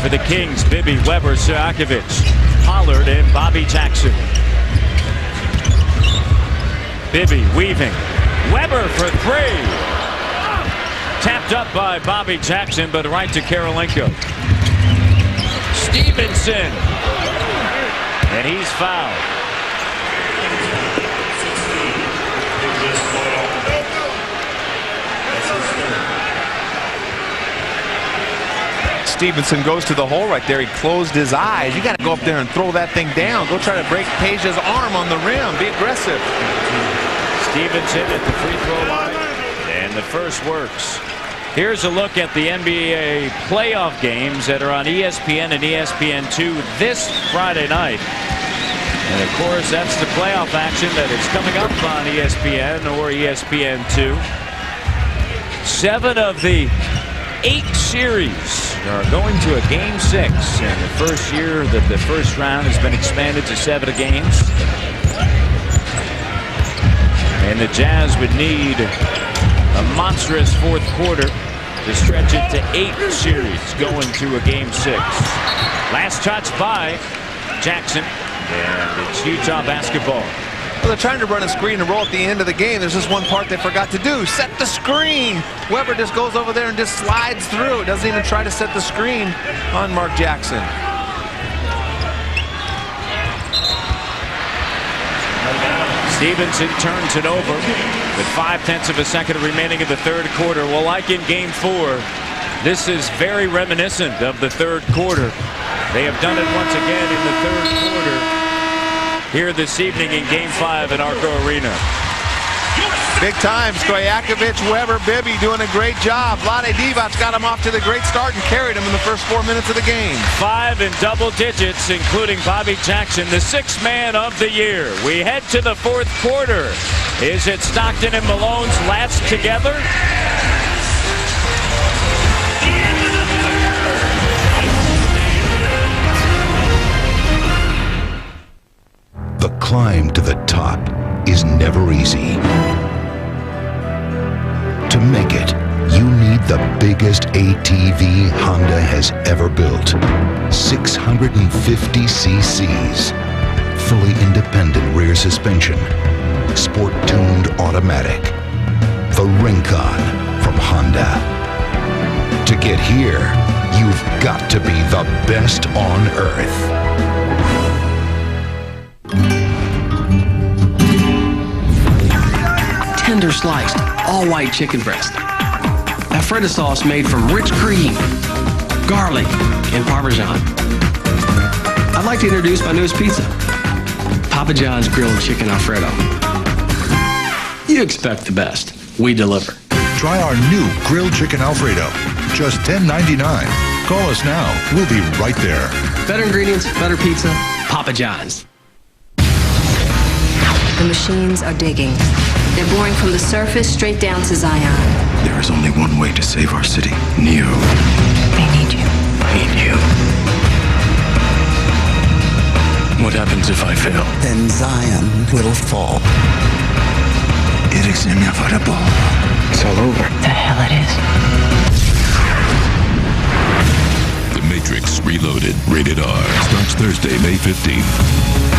For the Kings, Bibby, Webber, Stojakovic, Pollard, and Bobby Jackson. Bibby weaving. Webber for 3. Tapped up by Bobby Jackson, but right to Karolinko. Stevenson. And he's fouled. Stevenson goes to the hole right there. He closed his eyes. You got to go up there and throw that thing down. Go try to break Peja's arm on the rim. Be aggressive. Stevenson at the free throw line. And the first works. Here's a look at the NBA playoff games that are on ESPN and ESPN2 this Friday night. And of course, that's the playoff action that is coming up on ESPN or ESPN2. 7 of the 8 series are going to a Game 6, and the first year that the first round has been expanded to 7 games. And the Jazz would need a monstrous fourth quarter to stretch it to 8 series going to a Game 6. Last touch by Jackson, and it's Utah basketball. Well, they're trying to run a screen and roll at the end of the game. There's just one part they forgot to do. Set the screen. Webber just goes over there and just slides through. Doesn't even try to set the screen on Mark Jackson. Stevenson turns it over with 0.5 of a second remaining in the third quarter. Well, like in Game 4, this is very reminiscent of the third quarter. They have done it once again in the third quarter here this evening in Game 5 at Arco Arena. Big time. Stojakovic, Webber, Bibby doing a great job. Vlade Divac got him off to the great start and carried him in the first 4 minutes of the game. 5 in double digits, including Bobby Jackson, the 6th man of the year. We head to the fourth quarter. Is it Stockton and Malone's last together? The climb to the top is never easy. To make it, you need the biggest ATV Honda has ever built. 650 cc's. Fully independent rear suspension. Sport-tuned automatic. The Rincon from Honda. To get here, you've got to be the best on earth. sliced, all-white chicken breast. Alfredo sauce made from rich cream, garlic, and Parmesan. I'd like to introduce my newest pizza, Papa John's Grilled Chicken Alfredo. You expect the best. We deliver. Try our new Grilled Chicken Alfredo. Just $10.99. Call us now. We'll be right there. Better ingredients, better pizza, Papa John's. The machines are digging. They're boring from the surface straight down to Zion. There is only one way to save our city. Neo. They need you. I need you. What happens if I fail? Then Zion will fall. It is inevitable. It's all over. The hell it is. The Matrix Reloaded. Rated R. Starts Thursday, May 15th.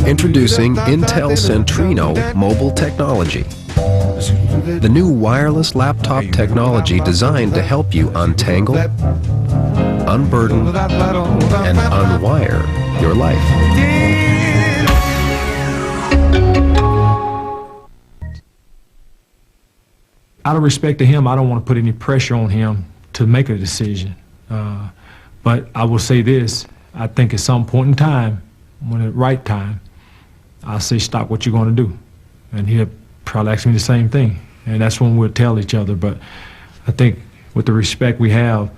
Introducing Intel Centrino mobile technology. The new wireless laptop technology designed to help you untangle, unburden, and unwire your life. Out of respect to him, I don't want to put any pressure on him to make a decision. But I will say this, I think at some point in time, when at the right time, I'll say, stop what you're going to do. And he'll probably ask me the same thing. And that's when we'll tell each other. But I think with the respect we have,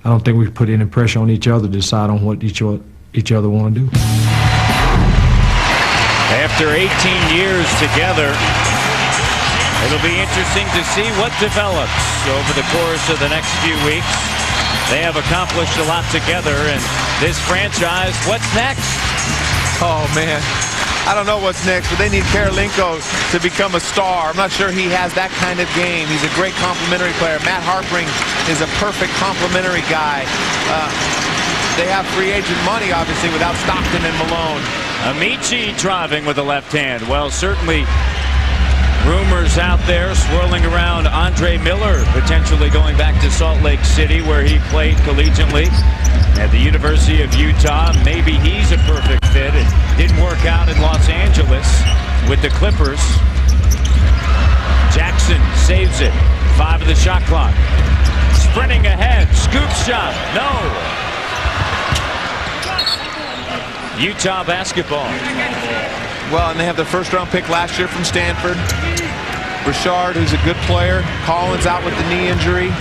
I don't think we put any pressure on each other to decide on what each other want to do. After 18 years together, it'll be interesting to see what develops over the course of the next few weeks. They have accomplished a lot together, and this franchise, what's next? Oh, man. I don't know what's next, but they need Karolinko to become a star. I'm not sure he has that kind of game. He's a great complimentary player. Matt Harpring is a perfect complimentary guy. They have free agent money, obviously, without Stockton and Malone. Amici driving with the left hand. Well, certainly rumors out there swirling around Andre Miller potentially going back to Salt Lake City, where he played collegiately at the University of Utah. Maybe he's a perfect fit. It didn't work out in Los Angeles with the Clippers. Jackson saves it. 5 of the shot clock. Sprinting ahead. Scoop shot. No. Utah basketball. Well, and they have the first-round pick last year from Stanford. Richard, who's a good player. Collins out with the knee injury.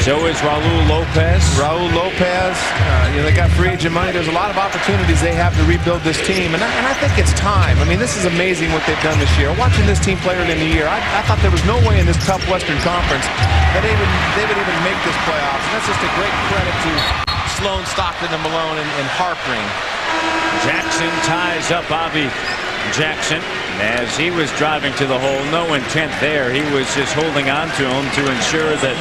So is Raul Lopez. They got free agent money. There's a lot of opportunities they have to rebuild this team, and I think it's time. I mean, this is amazing what they've done this year. Watching this team play early in the year, I thought there was no way in this tough Western Conference that they would even make this playoffs. And that's just a great credit to Sloan, Stockton, and Malone, and Harpring. Jackson ties up Bobby Jackson as he was driving to the hole. No intent there. He was just holding on to him to ensure that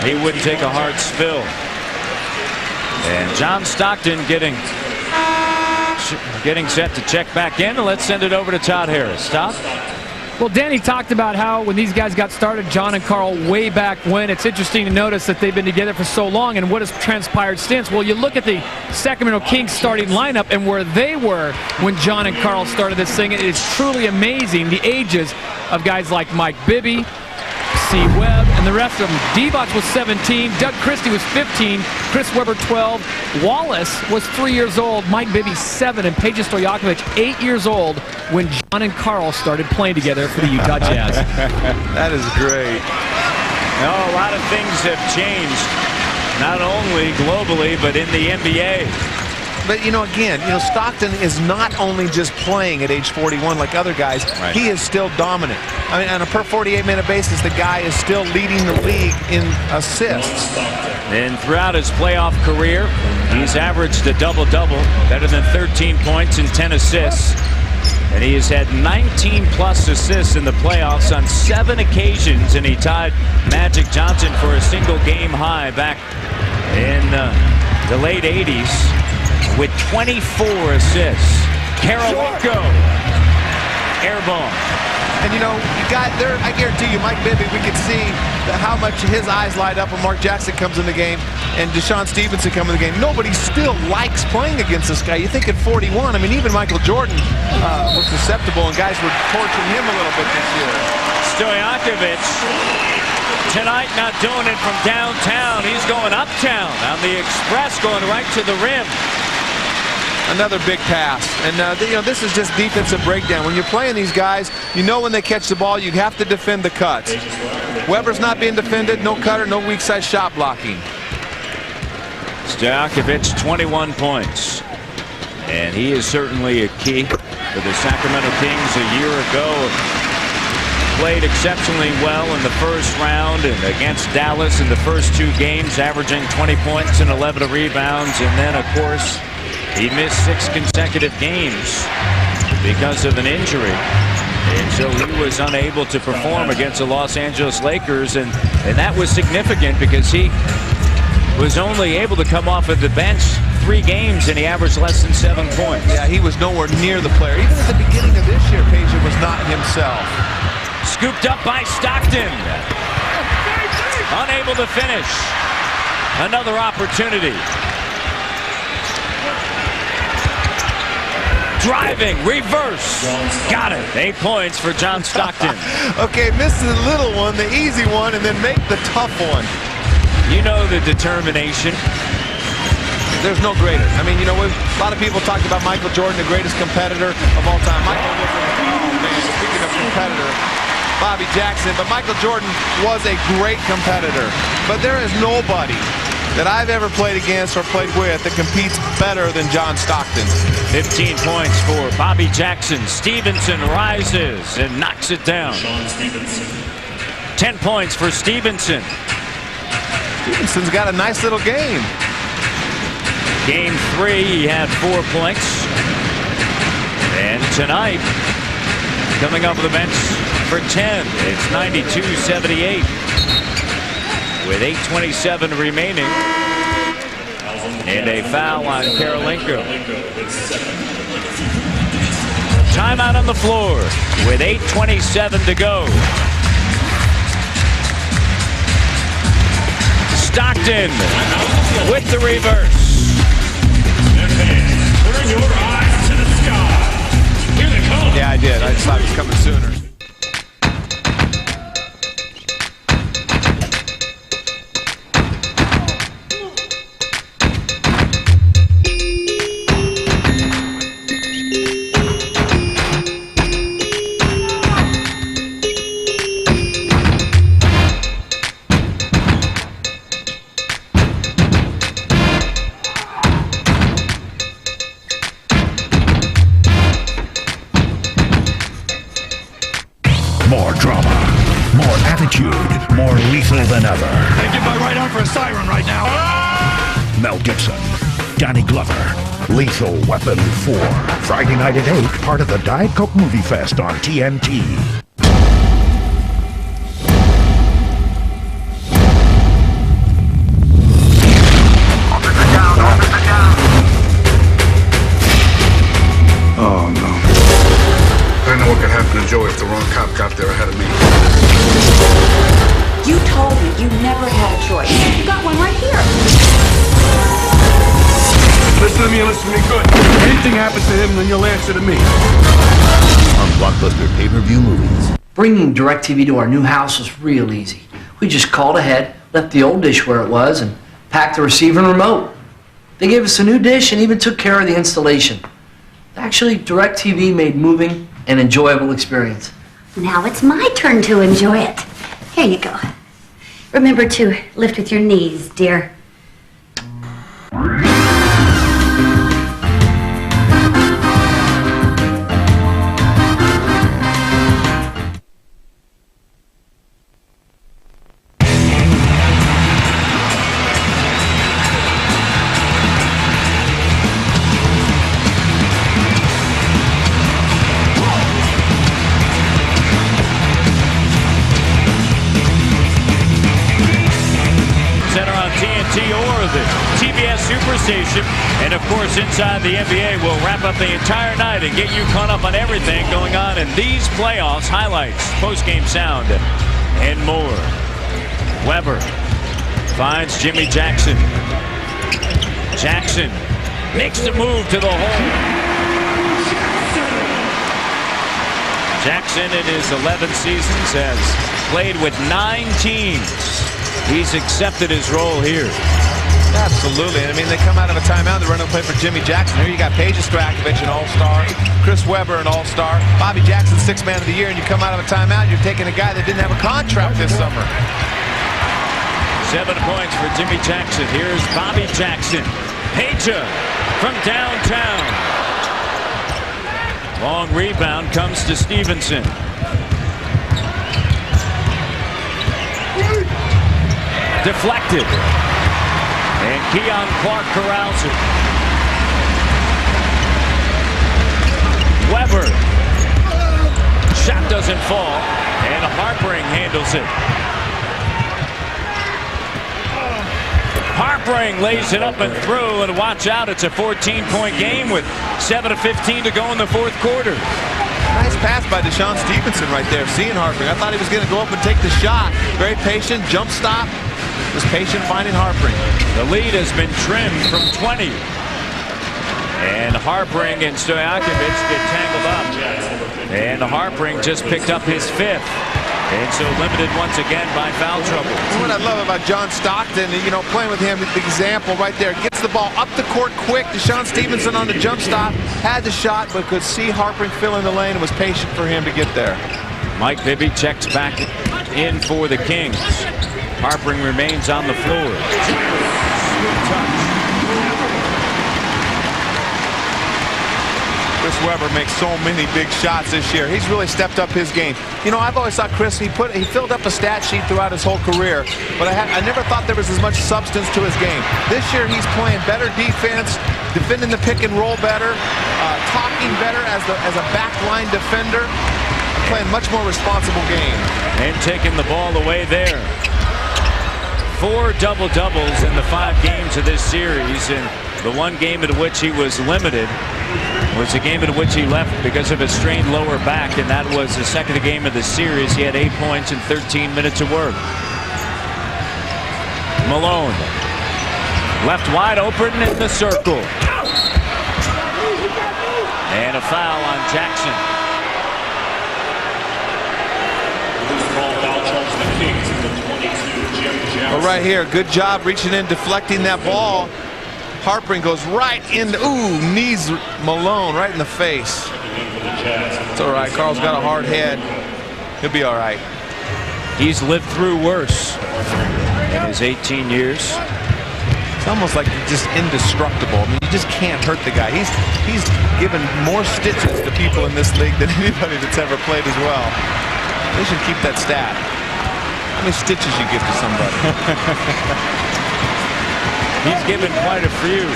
he wouldn't take a hard spill. And John Stockton getting set to check back in. And let's send it over to Todd Harris. Stop. Well, Danny talked about how when these guys got started, John and Carl, way back when, it's interesting to notice that they've been together for so long and what has transpired since. Well, you look at the Sacramento Kings starting lineup and where they were when John and Carl started this thing. It is truly amazing, the ages of guys like Mike Bibby, C. Webb, and the rest of them. Divac was 17, Doug Christie was 15, Chris Webber 12, Wallace was 3 years old, Mike Bibby 7, and Peja Stojakovic 8 years old when John and Carl started playing together for the Utah Jazz. That is great. No, a lot of things have changed, not only globally, but in the NBA. but again, Stockton is not only just playing at age 41 like other guys. Right. He is still dominant. I mean, on a per 48-minute basis, the guy is still leading the league in assists. And throughout his playoff career, he's averaged a double-double, better than 13 points and 10 assists. And he has had 19-plus assists in the playoffs on 7 occasions, and he tied Magic Johnson for a single-game high back in the late 80s with 24 assists. Karolinko, air ball. And you got there, I guarantee you, Mike Bibby, we could see how much his eyes light up when Mark Jackson comes in the game and Deshaun Stevenson come in the game. Nobody still likes playing against this guy. You think at 41, I mean, even Michael Jordan was susceptible, and guys were torching him a little bit this year. Stojakovic tonight not doing it from downtown. He's going uptown on the express, going right to the rim. Another big pass. And, this is just defensive breakdown. When you're playing these guys, when they catch the ball, you have to defend the cuts. Weber's not being defended. No cutter, no weak side shot blocking. Stojakovic, 21 points. And he is certainly a key for the Sacramento Kings. A year ago, played exceptionally well in the first round and against Dallas in the first 2 games, averaging 20 points and 11 rebounds. And then, of course, he missed 6 consecutive games because of an injury. And so he was unable to perform against the Los Angeles Lakers. And that was significant because he was only able to come off of the bench 3 games, and he averaged less than 7 points. Yeah, he was nowhere near the player. Even at the beginning of this year, Peja was not himself. Scooped up by Stockton. Unable to finish. Another opportunity. Driving, reverse. Got it. 8 points for John Stockton. Okay, miss the little one, the easy one, and then make the tough one. You know the determination. There's no greater. I mean, a lot of people talked about Michael Jordan, the greatest competitor of all time. Michael was speaking of competitor, Bobby Jackson, but Michael Jordan was a great competitor. But there is nobody that I've ever played against or played with that competes better than John Stockton. 15 points for Bobby Jackson. Stevenson rises and knocks it down. 10 points for Stevenson. Stevenson's got a nice little game. Game 3, he had 4 points. And tonight, coming off the bench for 10, it's 92-78. With 8:27 remaining. And a foul on Karolinko. Timeout on the floor with 8:27 to go. Stockton with the reverse. Turn your eyes to the sky. Here they come. Yeah, I did. I just thought it was coming sooner. More drama, more attitude, more lethal than ever. I give my right arm for a siren right now. Mel Gibson, Danny Glover, Lethal Weapon 4. Friday night at 8, part of the Diet Coke Movie Fest on TNT. Oh, no. I know what could happen to Joey if the wrong cop got there ahead of me. You told me you never had a choice. You got one right here. Listen to me and listen to me good. Anything happens to him, then you'll answer to me. On Blockbuster pay-per-view movies. Bringing DirecTV to our new house was real easy. We just called ahead, left the old dish where it was, and packed the receiver and remote. They gave us a new dish and even took care of the installation. Actually, DirecTV made moving an enjoyable experience. Now it's my turn to enjoy it. Here you go. Remember to lift with your knees, dear. station. And, of course, Inside the NBA will wrap up the entire night and get you caught up on everything going on in these playoffs, highlights, post-game sound, and more. Weber finds Jimmy Jackson. Jackson makes the move to the hole. Jackson in his 11 seasons has played with 9 teams. He's accepted his role here. Absolutely. I mean, they come out of a timeout, they run and play for Jimmy Jackson. Here you got Peja Stojakovic, an all-star. Chris Webber, an all-star. Bobby Jackson, 6th man of the year, and you come out of a timeout, you're taking a guy that didn't have a contract this summer. 7 points for Jimmy Jackson. Here's Bobby Jackson. Peja from downtown. Long rebound comes to Stevenson. Deflected. And Keon Clark corrals it. Weber. Shot doesn't fall. And Harpering handles it. Harpering lays it up and through, and watch out, it's a 14-point game with 7:15 to go in the fourth quarter. Nice pass by Deshaun Stevenson right there, seeing Harpering. I thought he was going to go up and take the shot. Very patient, jump stop. Was patient finding Harpering. The lead has been trimmed from 20. And Harpering and Stojakovic get tangled up. And Harpering just picked up his 5th. And so limited once again by foul trouble. And what I love about John Stockton, you know, playing with him, the example right there, gets the ball up the court quick. Deshaun Stevenson on the jump stop, had the shot, but could see Harpering fill in the lane and was patient for him to get there. Mike Bibby checks back in for the Kings. Harpering remains on the floor. Chris Webber makes so many big shots this year. He's really stepped up his game. You know, I've always thought Chris, he filled up a stat sheet throughout his whole career, but I never thought there was as much substance to his game. This year he's playing better defense, defending the pick and roll better, talking better as a backline defender, playing much more responsible game. And taking the ball away there. 4 double-doubles in the 5 games of this series, and the one game in which he was limited was the game in which he left because of a strained lower back, and that was the second game of the series. He had 8 points in 13 minutes of work. Malone left wide open in the circle. And a foul on Jackson. Well, right here, good job reaching in, deflecting that ball. Harpering goes right in, knees Malone right in the face. It's all right, Carl's got a hard head. He'll be all right. He's lived through worse in his 18 years. It's almost like he's just indestructible. I mean, you just can't hurt the guy. He's given more stitches to people in this league than anybody that's ever played as well. They should keep that stat. How many stitches you give to somebody? He's given quite a few.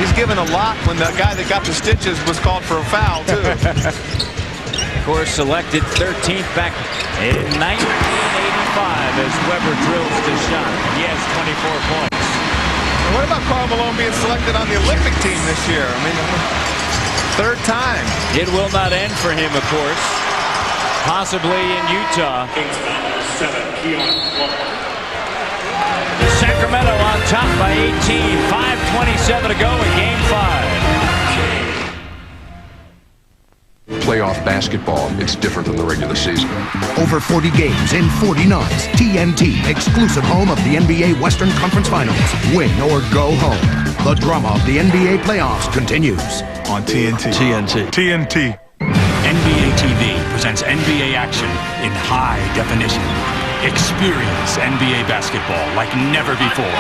He's given a lot when the guy that got the stitches was called for a foul, too. Of course, selected 13th back in 1985 as Weber drills the shot. He has 24 points. And what about Karl Malone being selected on the Olympic team this year? I mean, 3rd time. It will not end for him, of course. Possibly in Utah. Sacramento on top by 18. 5:27 to go in Game 5. Playoff basketball, it's different than the regular season. Over 40 games in 40 nights. TNT, exclusive home of the NBA Western Conference Finals. Win or go home. The drama of the NBA playoffs continues. On TNT. TNT. NBA TV presents NBA action in high definition. Experience NBA basketball like never before.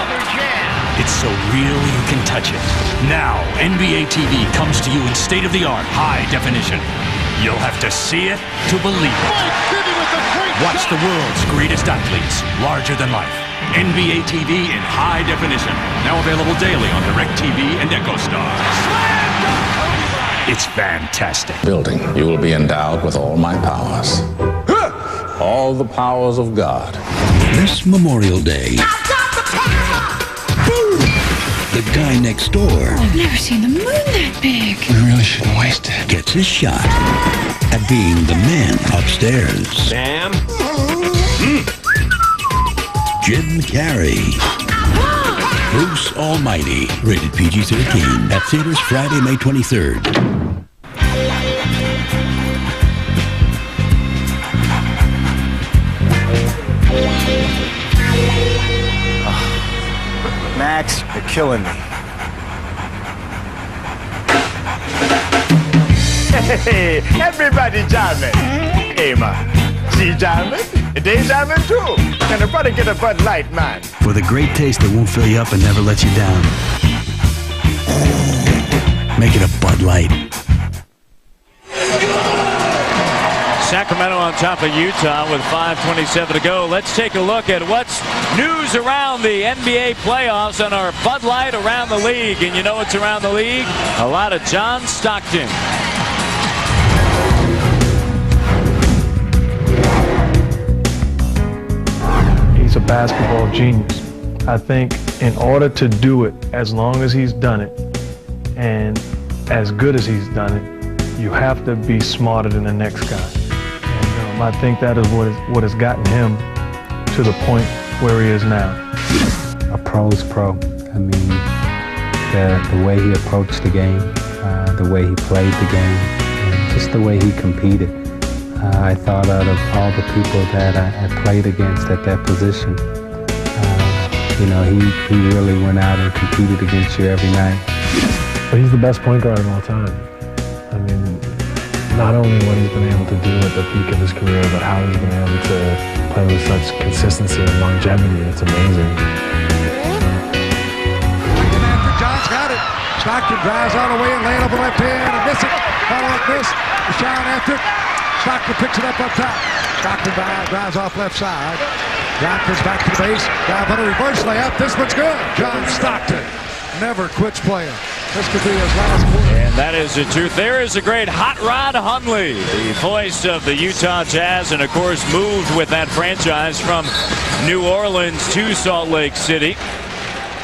It's so real you can touch it. Now, NBA TV comes to you in state-of-the-art high definition. You'll have to see it to believe it. Watch the world's greatest athletes, larger than life. NBA TV in high definition. Now available daily on DirecTV and EchoStar. It's fantastic. Building, you will be endowed with all my powers. All the powers of God. This Memorial Day, the the guy next door I've never seen the moon that big. we really shouldn't waste it. Gets his shot at being the man upstairs. Sam? Jim Carrey. Bruce Almighty. Rated PG-13. At theaters Friday, May 23rd. Max, you're killing me. Hey, everybody jamming. Hey, man. She jamming, they jamming too. Can a brother get a Bud Light, man? For the great taste that won't fill you up and never let you down. Make it a Bud Light. Sacramento on top of Utah with 5:27 to go. Let's take a look at what's news around the NBA playoffs on our Bud Light Around the League. And you know what's around the league? A lot of John Stockton. He's a basketball genius. I think in order to do it, as long as he's done it, and as good as he's done it, you have to be smarter than the next guy. And I think that is what has gotten him to the point where he is now. A pro's pro. I mean, the way he approached the game, the way he played the game, and just the way he competed. I thought out of all the people that I had played against at that position, you know, he really went out and competed against you every night. But he's the best point guard of all time. I mean, not only what he's been able to do at the peak of his career, but how he's been able to play with such consistency and longevity. It's amazing. John's got it. Stockton drives all the way and laying up the left hand and miss it. Follow-up miss. The shot after it. Stockton picks it up top. Stockton drives off left side. Johnson's back to the base. Drive on a reverse layup. This one's good. John Stockton never quits playing. This could be his last quarter. And that is the truth. There is a great Hot Rod Hundley, the voice of the Utah Jazz, and of course moved with that franchise from New Orleans to Salt Lake City.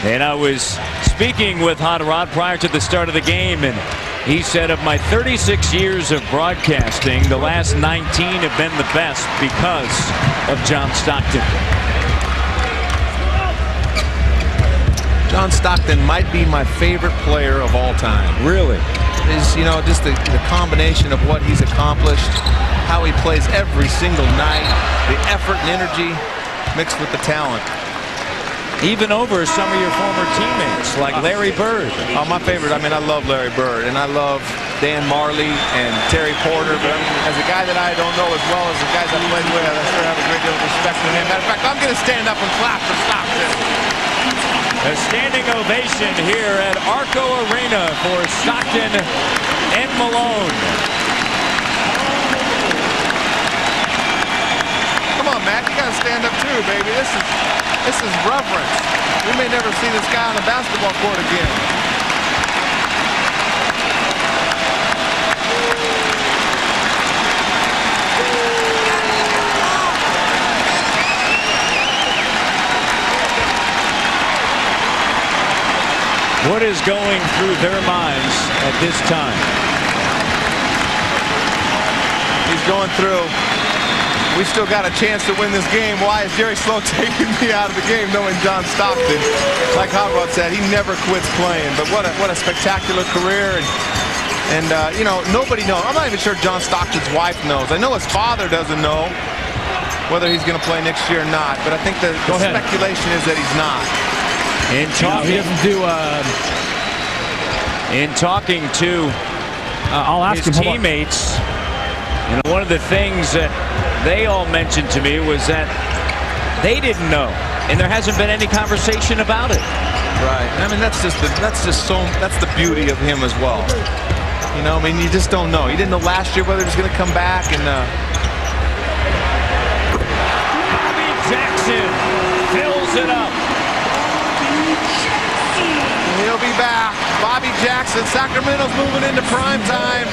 And I was speaking with Hot Rod prior to the start of the game, and he said, of my 36 years of broadcasting, the last 19 have been the best because of John Stockton. John Stockton might be my favorite player of all time. Really? Is, you know, just the combination of what he's accomplished, how he plays every single night, the effort and energy mixed with the talent. Even over some of your former teammates, like Larry Bird. Oh, my favorite, I mean, I love Larry Bird, and I love Dan Marley and Terry Porter, but I mean, as a guy that I don't know as well as the guys I played with, I sure have a great deal of respect for him. Matter of fact, I'm going to stand up and clap for Stockton. A standing ovation here at Arco Arena for Stockton and Malone. Come on, Matt, you got to stand up too, baby. This is reverence. We may never see this guy on the basketball court again. What is going through their minds at this time? He's going through, we still got a chance to win this game. Why is Jerry Sloan taking me out of the game knowing John Stockton? Like Hot Rod said, he never quits playing. But what a spectacular career. And you know, nobody knows. I'm not even sure John Stockton's wife knows. I know his father doesn't know whether he's going to play next year or not. But I think the speculation is that he's not. In talking, in talking to his teammates, you know, one of the things that they all mentioned to me was that they didn't know, and there hasn't been any conversation about it. Right. I mean, that's the beauty of him as well. You know, I mean, you just don't know. You didn't know last year whether he was going to come back, and Bobby Jackson fills it up. He'll be back. Bobby Jackson. Sacramento's moving into prime time.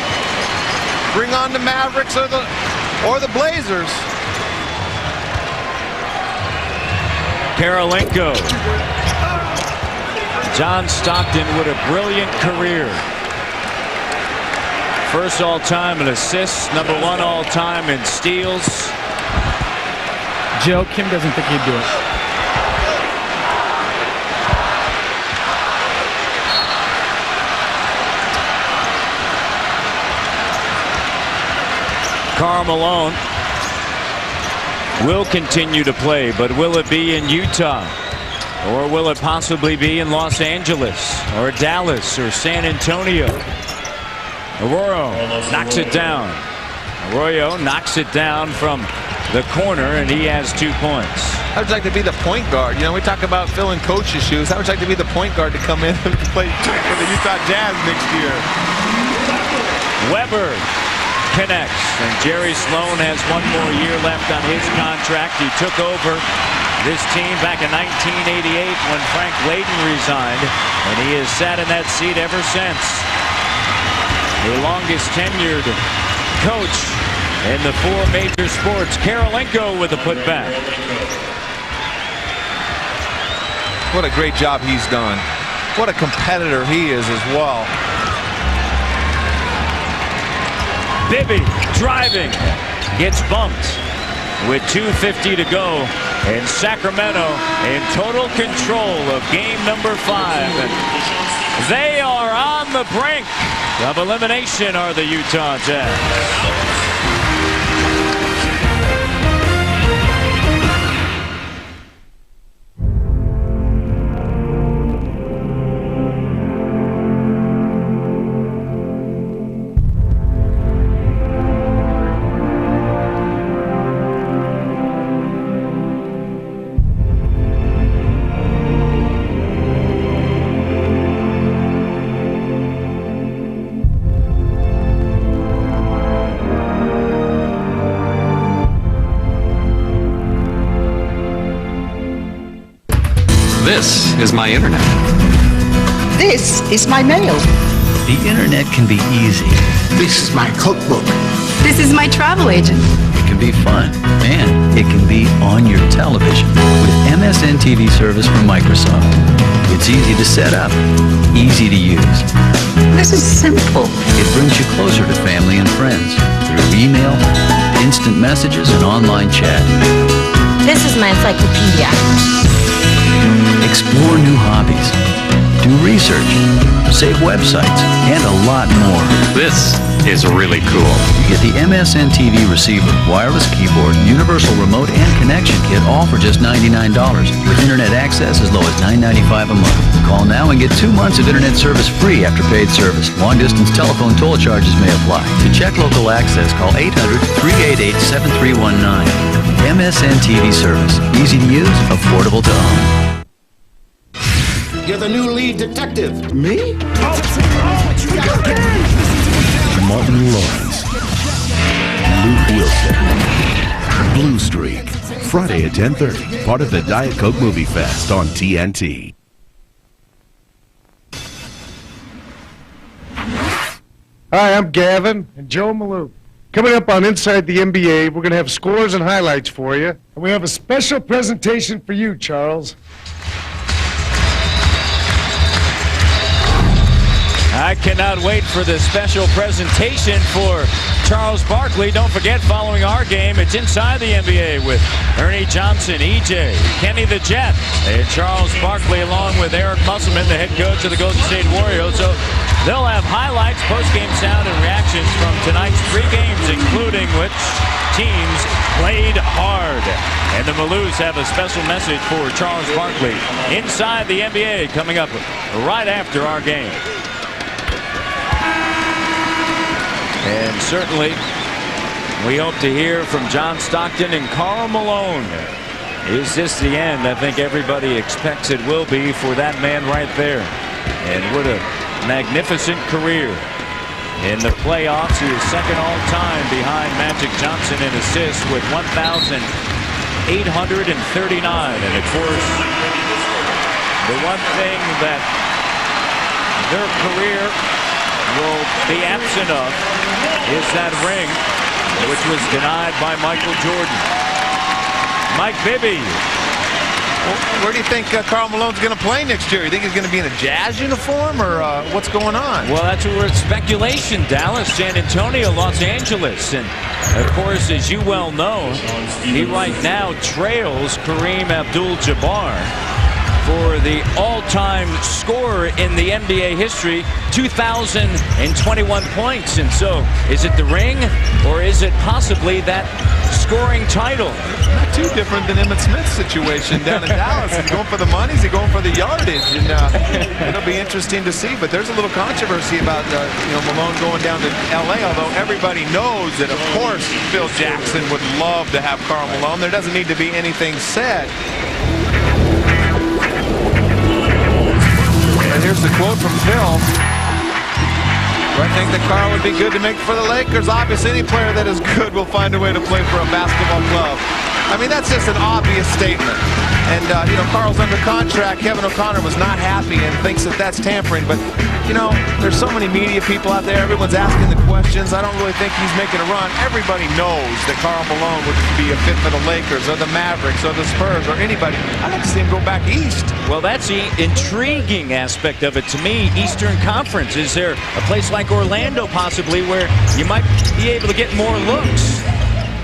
Bring on the Mavericks or the Blazers. Karolinko. John Stockton with a brilliant career. First all-time in assists, number 1 all-time in steals. Joe, Kim doesn't think he'd do it. Karl Malone will continue to play, but will it be in Utah? Or will it possibly be in Los Angeles or Dallas or San Antonio? Arroyo knocks it down. Arroyo knocks it down from the corner, and he has 2 points. How would you like to be the point guard? You know, we talk about filling coach's shoes. How would you like to be the point guard to come in and play for the Utah Jazz next year? Weber connects, and Jerry Sloan has 1 more year left on his contract. He took over this team back in 1988 when Frank Layden resigned, and he has sat in that seat ever since. The longest tenured coach in the 4 major sports. Karolinko with a putback. What a great job he's done. What a competitor he is as well. Bibby driving, gets bumped with 2:50 to go, and Sacramento in total control of game number 5. And they are on the brink of elimination, are the Utah Jazz. This is my internet. This is my mail. The internet can be easy. This is my cookbook. This is my travel agent. It can be fun, and it can be on your television with MSN TV service from Microsoft. It's easy to set up, easy to use. This is simple. It brings you closer to family and friends through email, instant messages, and online chat. This is my encyclopedia. Explore new hobbies, do research, save websites, and a lot more. This is really cool. You get the MSN TV receiver, wireless keyboard, universal remote, and connection kit, all for just $99, with internet access as low as $9.95 a month. Call now and get 2 months of internet service free after paid service. Long-distance telephone toll charges may apply. To check local access, call 800-388-7319. MSN TV service. Easy to use, affordable to own. You're the new lead detective. Me? Martin Lawrence, Luke Wilson, Blue Streak, Friday at 10:30, part of the Diet Coke Movie Fest on TNT. Hi, I'm Gavin and Joe Malou. Coming up on Inside the NBA, we're going to have scores and highlights for you. And we have a special presentation for you, Charles. I cannot wait for the special presentation for Charles Barkley. Don't forget, following our game, it's Inside the NBA with Ernie Johnson, EJ, Kenny the Jet, and Charles Barkley, along with Eric Musselman, the head coach of the Golden State Warriors. So they'll have highlights, post-game sound, and reactions from tonight's 3 games, including which teams played hard. And the Maloos have a special message for Charles Barkley. Inside the NBA coming up right after our game. And certainly, we hope to hear from John Stockton and Karl Malone. Is this the end? I think everybody expects it will be for that man right there. And what a magnificent career. In the playoffs, he is second all-time behind Magic Johnson in assists with 1,839. And of course, the one thing that their career will be absent of is that ring, which was denied by Michael Jordan. Mike Bibby Well, where do you think Karl Malone's going to play next year? You think he's going to be in a Jazz uniform, or what's going on? Well, that's where it's speculation. Dallas, San Antonio, Los Angeles. And, of course, as you well know, he right now trails Kareem Abdul-Jabbar for the all-time scorer in the NBA history, 2,021 points. And so, is it the ring, or is it possibly that scoring title? Not too different than Emmitt Smith's situation down in Dallas. He's going for the money, he's going for the yardage, and it'll be interesting to see. But there's a little controversy about Malone going down to L.A., although everybody knows that, of course, Phil Jackson would love to have Karl Malone. There doesn't need to be anything said. And here's the quote from Phil. Do I think that Karl would be good to make for the Lakers? Obviously, any player that is good will find a way to play for a basketball club. I mean, that's just an obvious statement. And, Karl's under contract. Kevin O'Connor was not happy and thinks that that's tampering. But, there's so many media people out there. Everyone's asking the questions. I don't really think he's making a run. Everybody knows that Karl Malone would be a fit for the Lakers or the Mavericks or the Spurs or anybody. I'd like to see him go back east. Well, that's the intriguing aspect of it to me. Eastern Conference. Is there a place like Orlando possibly where you might be able to get more looks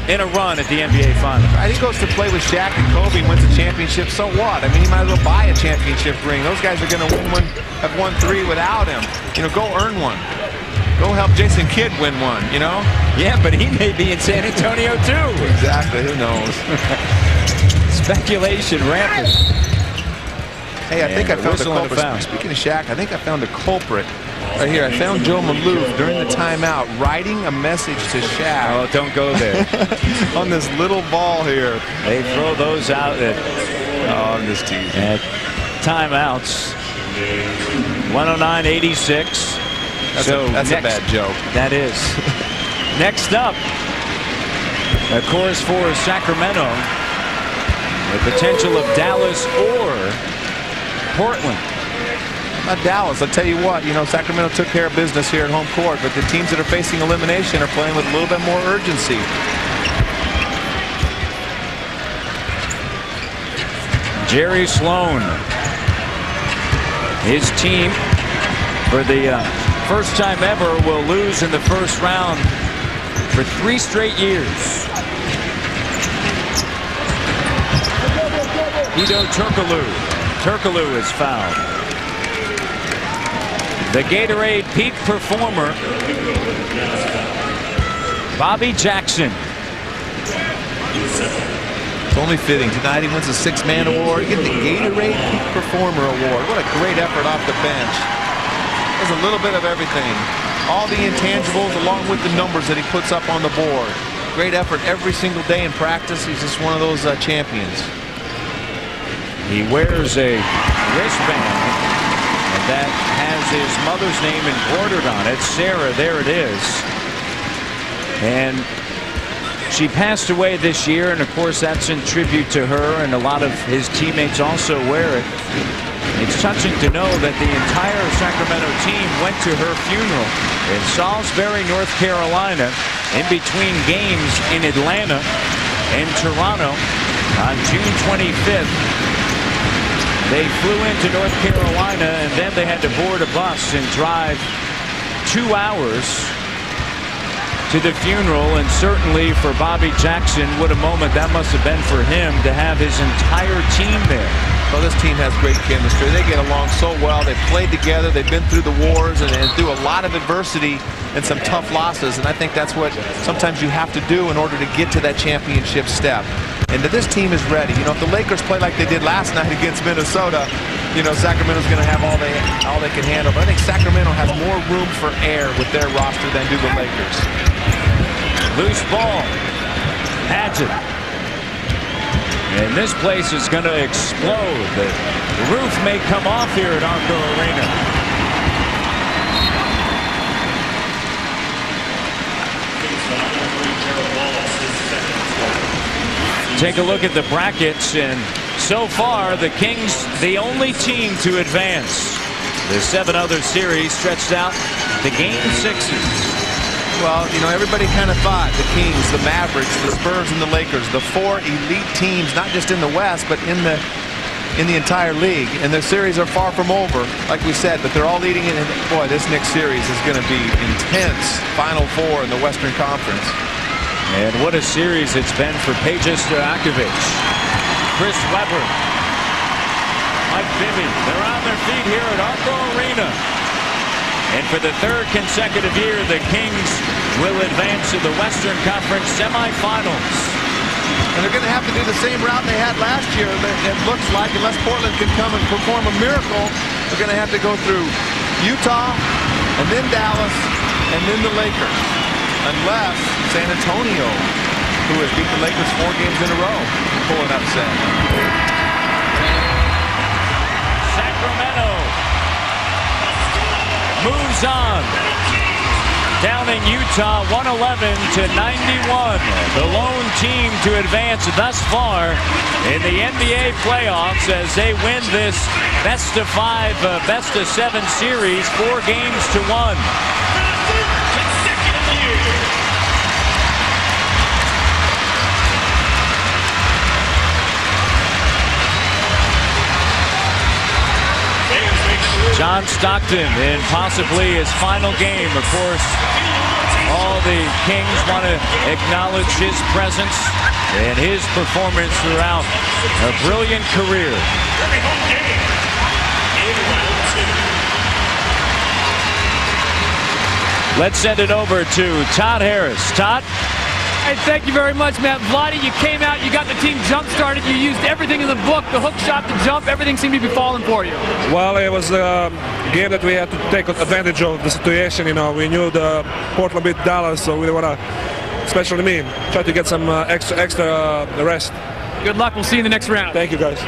in a run at the NBA Finals? I think he goes to play with Shaq and Kobe and wins a championship, so what? I mean, he might as well buy a championship ring. Those guys are going to have won 3 without him. Go earn one. Go help Jason Kidd win one, Yeah, but he may be in San Antonio, too. Exactly. Who knows? Speculation rampant. Hey, I think I found a culprit. Speaking of Shaq, I think I found a culprit. Right here, I found Joe Maloof during the timeout writing a message to Shaq. Oh, don't go there. On this little ball here. They throw those out at, I'm just teasing. At timeouts. 109-86. That's a bad joke. That is. Next up, of course, for Sacramento, the potential of Dallas or Portland. Not Dallas. I'll tell you what, Sacramento took care of business here at home court, but the teams that are facing elimination are playing with a little bit more urgency. Jerry Sloan, his team, for the first time ever, will lose in the first round for 3 straight years. Hedo Turkoglu is fouled. The Gatorade peak performer, Bobby Jackson. It's only fitting. Tonight he wins the 6-man award. You get the Gatorade Peak Performer Award. What a great effort off the bench. There's a little bit of everything. All the intangibles along with the numbers that he puts up on the board. Great effort every single day in practice. He's just one of those champions. He wears a wristband that has his mother's name embroidered on it. Sarah, there it is. And she passed away this year, and of course that's in tribute to her, and a lot of his teammates also wear it. It's touching to know that the entire Sacramento team went to her funeral in Salisbury, North Carolina, in between games in Atlanta and Toronto on June 25th. They flew into North Carolina, and then they had to board a bus and drive 2 hours to the funeral. And certainly for Bobby Jackson, what a moment that must have been for him to have his entire team there. Well, this team has great chemistry. They get along so well. They've played together. They've been through the wars and through a lot of adversity and some tough losses. And I think that's what sometimes you have to do in order to get to that championship step. And this team is ready. If the Lakers play like they did last night against Minnesota, Sacramento's going to have all they can handle. But I think Sacramento has more room for air with their roster than do the Lakers. Loose ball. Hadget. And this place is going to explode. The roof may come off here at Arco Arena. Take a look at the brackets, and so far the Kings the only team to advance. The 7 other series stretched out to Game 6s. Well, everybody kind of thought the Kings, the Mavericks, the Spurs, and the Lakers, the 4 elite teams, not just in the West, but in the in the entire league, and their series are far from over, like we said, but they're all leading in. Boy, this next series is going to be intense. Final four in the Western Conference. And what a series it's been for Peja Stojakovic, Chris Webber, Mike Bibby. They're on their feet here at Arco Arena. And for the third consecutive year, the Kings will advance to the Western Conference semifinals. And they're going to have to do the same route they had last year, it looks like, unless Portland can come and perform a miracle. They're going to have to go through Utah, and then Dallas, and then the Lakers. Unless San Antonio, who has beat the Lakers 4 games in a row, pull an upset. Sacramento moves on. Downing Utah 111-91. The lone team to advance thus far in the NBA playoffs as they win this best-of-5, best-of-7 series 4 games to 1. John Stockton in possibly his final game. Of course, all the Kings want to acknowledge his presence and his performance throughout a brilliant career. Let's send it over to Todd Harris. Todd? Hey, thank you very much, Matt. Vladdy, you came out, you got the team jump-started, you used everything in the book, the hook shot, the jump, everything seemed to be falling for you. Well, it was a game that we had to take advantage of the situation. You know, we knew the Portland beat Dallas, so we want to, especially me, try to get some extra rest. Good luck. We'll see you in the next round. Thank you, guys.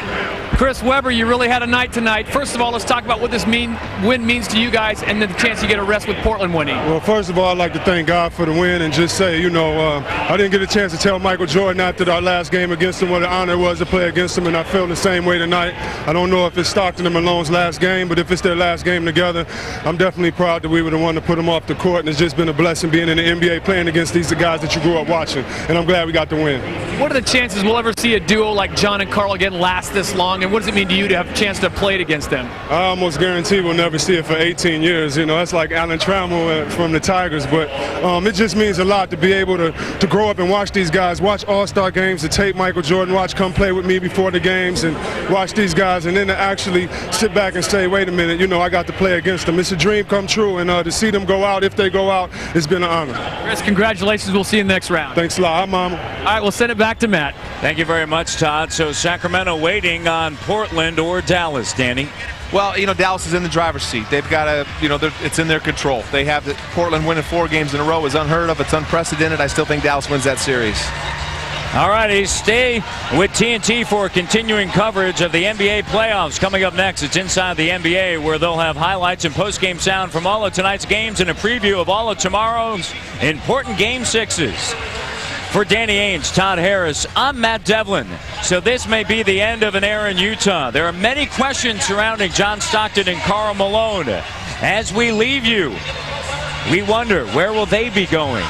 Chris Webber, you really had a night tonight. First of all, let's talk about what this win means to you guys and then the chance you get a rest with Portland winning. Well, first of all, I'd like to thank God for the win and just say, you know, I didn't get a chance to tell Michael Jordan after our last game against him what an honor it was to play against him, and I feel the same way tonight. I don't know if it's Stockton and Malone's last game, but if it's their last game together, I'm definitely proud that we were the one to put them off the court, and it's just been a blessing being in the NBA playing against these guys that you grew up watching, and I'm glad we got the win. What are the chances we'll ever see a duo like John and Carl again last this long, and what does it mean to you to have a chance to play it against them? I almost guarantee we'll never see it for 18 years. You know, that's like Alan Trammell from the Tigers, but it just means a lot to be able to grow up and watch these guys, watch all-star games, to tape Michael Jordan, watch come play with me before the games and watch these guys, and then to actually sit back and say, wait a minute, you know, I got to play against them. It's a dream come true, and to see them go out, if they go out, it's been an honor. Chris, congratulations. We'll see you in the next round. Thanks a lot. Hi, Mama. All right, we'll send it back to Matt. Thank you very much, Todd. So Sacramento waiting on Portland or Dallas, Danny. Well, you know, Dallas is in the driver's seat. They've got to, you know, it's in their control. They have Portland winning 4 games in a row is unheard of. It's unprecedented. I still think Dallas wins that series. All righty, stay with TNT for continuing coverage of the NBA playoffs. Coming up next, it's Inside the NBA, where they'll have highlights and post-game sound from all of tonight's games and a preview of all of tomorrow's important Game 6s. For Danny Ainge, Todd Harris, I'm Matt Devlin. So this may be the end of an era in Utah. There are many questions surrounding John Stockton and Karl Malone. As we leave you, we wonder, where will they be going?